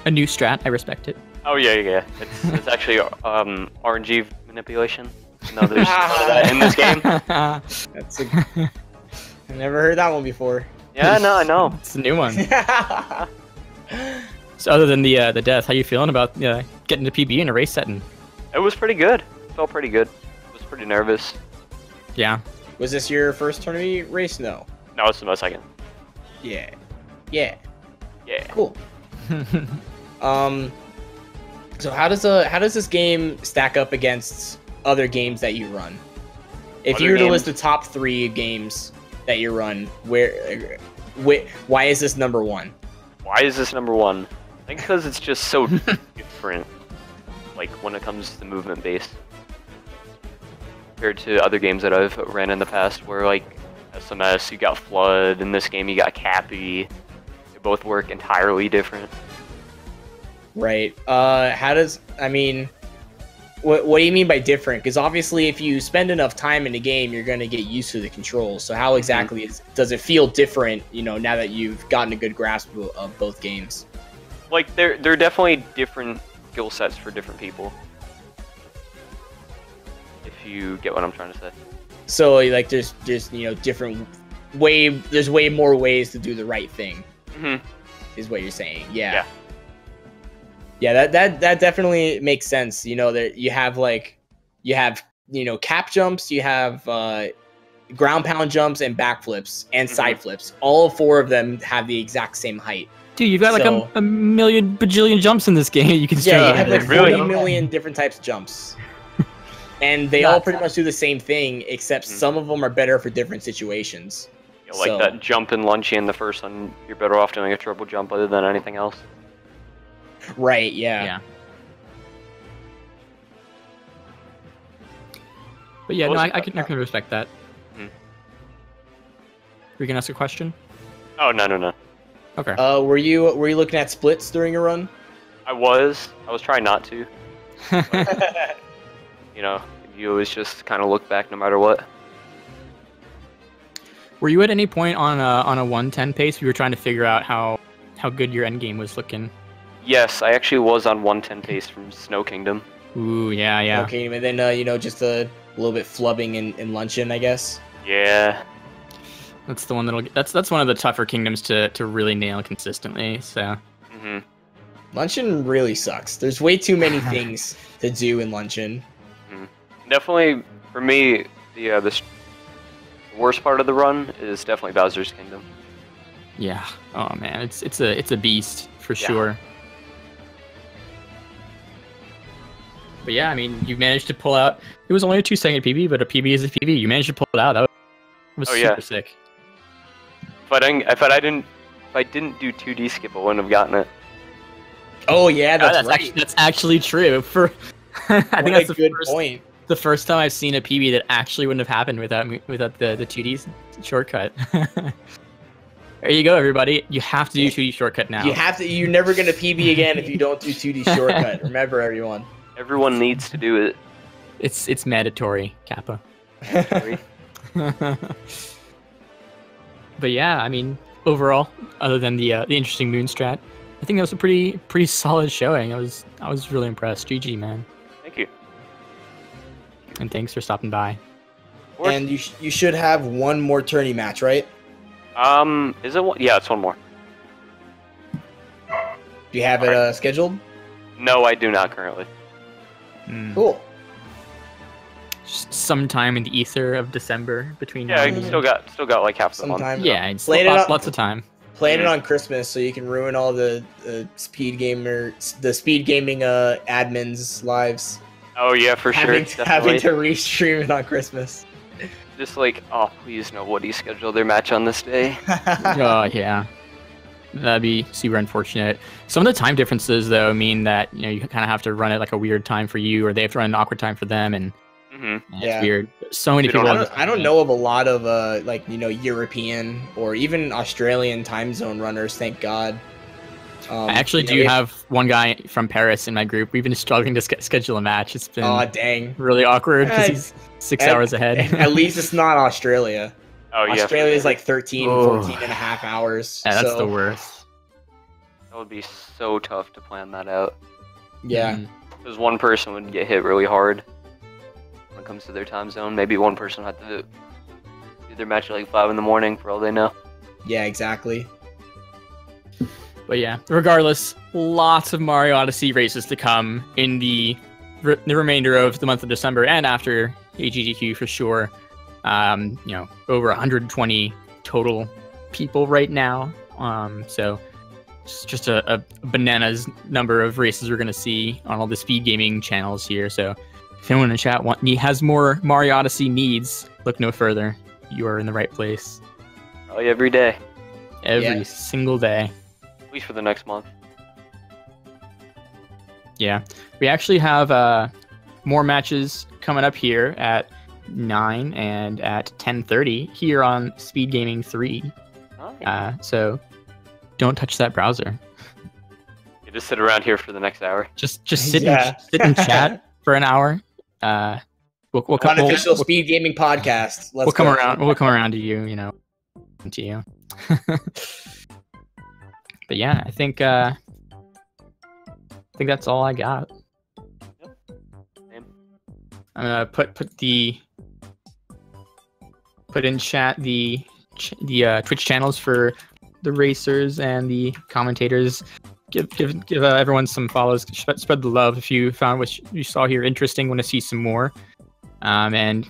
new strat. I respect it. Oh yeah. It's actually RNG manipulation. No, there's none of that in this game. I never heard that one before. Yeah, no, I know. It's a new one. So other than the death, how you feeling about getting to PB in a race setting? It was pretty good. Felt pretty good. I was pretty nervous. Yeah. Was this your first tournament race? No. No, it's my second. Yeah. Cool. So how does this game stack up against other games that you run? If you were to list the top 3 games that you run, why is this number 1? Why is this number 1? I think because it's just so different, like when it comes to the movement base, compared to other games that I've ran in the past, where like SMS, you got Flood, in this game you got Cappy. They both work entirely different. Right. What do you mean by different? Because obviously if you spend enough time in the game, you're going to get used to the controls. So how exactly does it feel different, you know, now that you've gotten a good grasp of both games? Like, they're definitely different skill sets for different people. If you get what I'm trying to say. So, like, there's you know, different there's way more ways to do the right thing. Mm-hmm. Is what you're saying. Yeah. Yeah, that definitely makes sense. You know, that you have cap jumps, you have ground pound jumps and backflips and side flips. All 4 of them have the exact same height. Dude, you've got like a million bajillion jumps in this game. You can you have like 40 million different types of jumps. And they all pretty much do the same thing, except some of them are better for different situations. Like that jump in Lunchy in the first one, you're better off doing a triple jump other than anything else. Right, yeah. But yeah, no, I can respect that. Hmm. Were you gonna ask a question? Oh, no. Okay. Were you looking at splits during your run? I was trying not to. You know, you always just kind of look back no matter what. Were you at any point on a 110 pace? You were trying to figure out how good your end game was looking. Yes, I actually was on 110 pace from Snow Kingdom. Ooh, yeah. Okay, and then just a little bit flubbing in Luncheon, I guess. Yeah. That's the one that's one of the tougher kingdoms to really nail consistently. So. Mm-hmm. Luncheon really sucks. There's way too many things to do in Luncheon. Mm-hmm. Definitely, for me, the worst part of the run is definitely Bowser's Kingdom. Yeah. Oh man, it's a beast for sure. But yeah, I mean, you managed to pull out. It was only a 2-second PB, but a PB is a PB. You managed to pull it out. That was super sick. If I didn't do 2D skip, I wouldn't have gotten it. Oh yeah, that's right. That's actually true. I think that's good point. The first time I've seen a PB that actually wouldn't have happened without the 2D shortcut. There you go, everybody. You have to do 2D shortcut now. You have to. You're never gonna PB again if you don't do 2D shortcut. Remember, everyone. Everyone needs to do it. It's mandatory, Kappa. But yeah, I mean, overall, other than the interesting moon strat, I think that was a pretty solid showing. I was really impressed. GG, man. Thank you. And thanks for stopping by. And you should have one more tourney match, right? Is it one? Yeah, it's one more. Do you have it scheduled? No, I do not currently. Cool. Just sometime in the ether of December between. Yeah, you still got like half the month. Yeah, it's lots of time. Plan it on Christmas so you can ruin all the speed gaming admins' lives. Oh yeah, for sure. Having to restream it on Christmas. Just like, oh please no, Woody scheduled their match on this day. Oh yeah, that'd be super unfortunate. Some of the time differences though mean that you kind of have to run it like a weird time for you, or they have to run an awkward time for them, and it's weird. So many people. I don't know of a lot of European or even Australian time zone runners. Thank God. I actually do have one guy from Paris in my group. We've been struggling to schedule a match. It's been really awkward because he's 6 hours ahead. At least it's not Australia. Oh yeah. Australia is like 13, 14 and a half hours. Yeah, that's the worst. That would be so tough to plan that out. Yeah. Because one person would get hit really hard when it comes to their time zone. Maybe one person would have to do their match at like 5 in the morning for all they know. Yeah, exactly. But yeah, regardless, lots of Mario Odyssey races to come in the remainder of the month of December and after AGDQ for sure. Over 120 total people right now. So it's just a bananas number of races we're going to see on all the speed gaming channels here. So if anyone in the chat has more Mario Odyssey needs, look no further. You are in the right place. Probably every day. Every single day. At least for the next month. Yeah. We actually have more matches coming up here at 9 and at 10:30 here on Speed Gaming 3. Oh. So don't touch that browser. You just sit around here for the next hour. Just sit and chat for an hour. We'll come unofficial speed gaming podcast. We'll come around to you. To you. But yeah, I think that's all I got. Yep. Same. I'm gonna put in chat the Twitch channels for the racers and the commentators. Give everyone some follows. Spread the love if you found what you saw here interesting. Want to see some more, and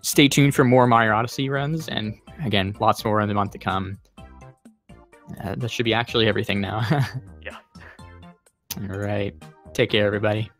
stay tuned for more Mario Odyssey runs. And again, lots more in the month to come. That should be actually everything now. Yeah. All right. Take care, everybody.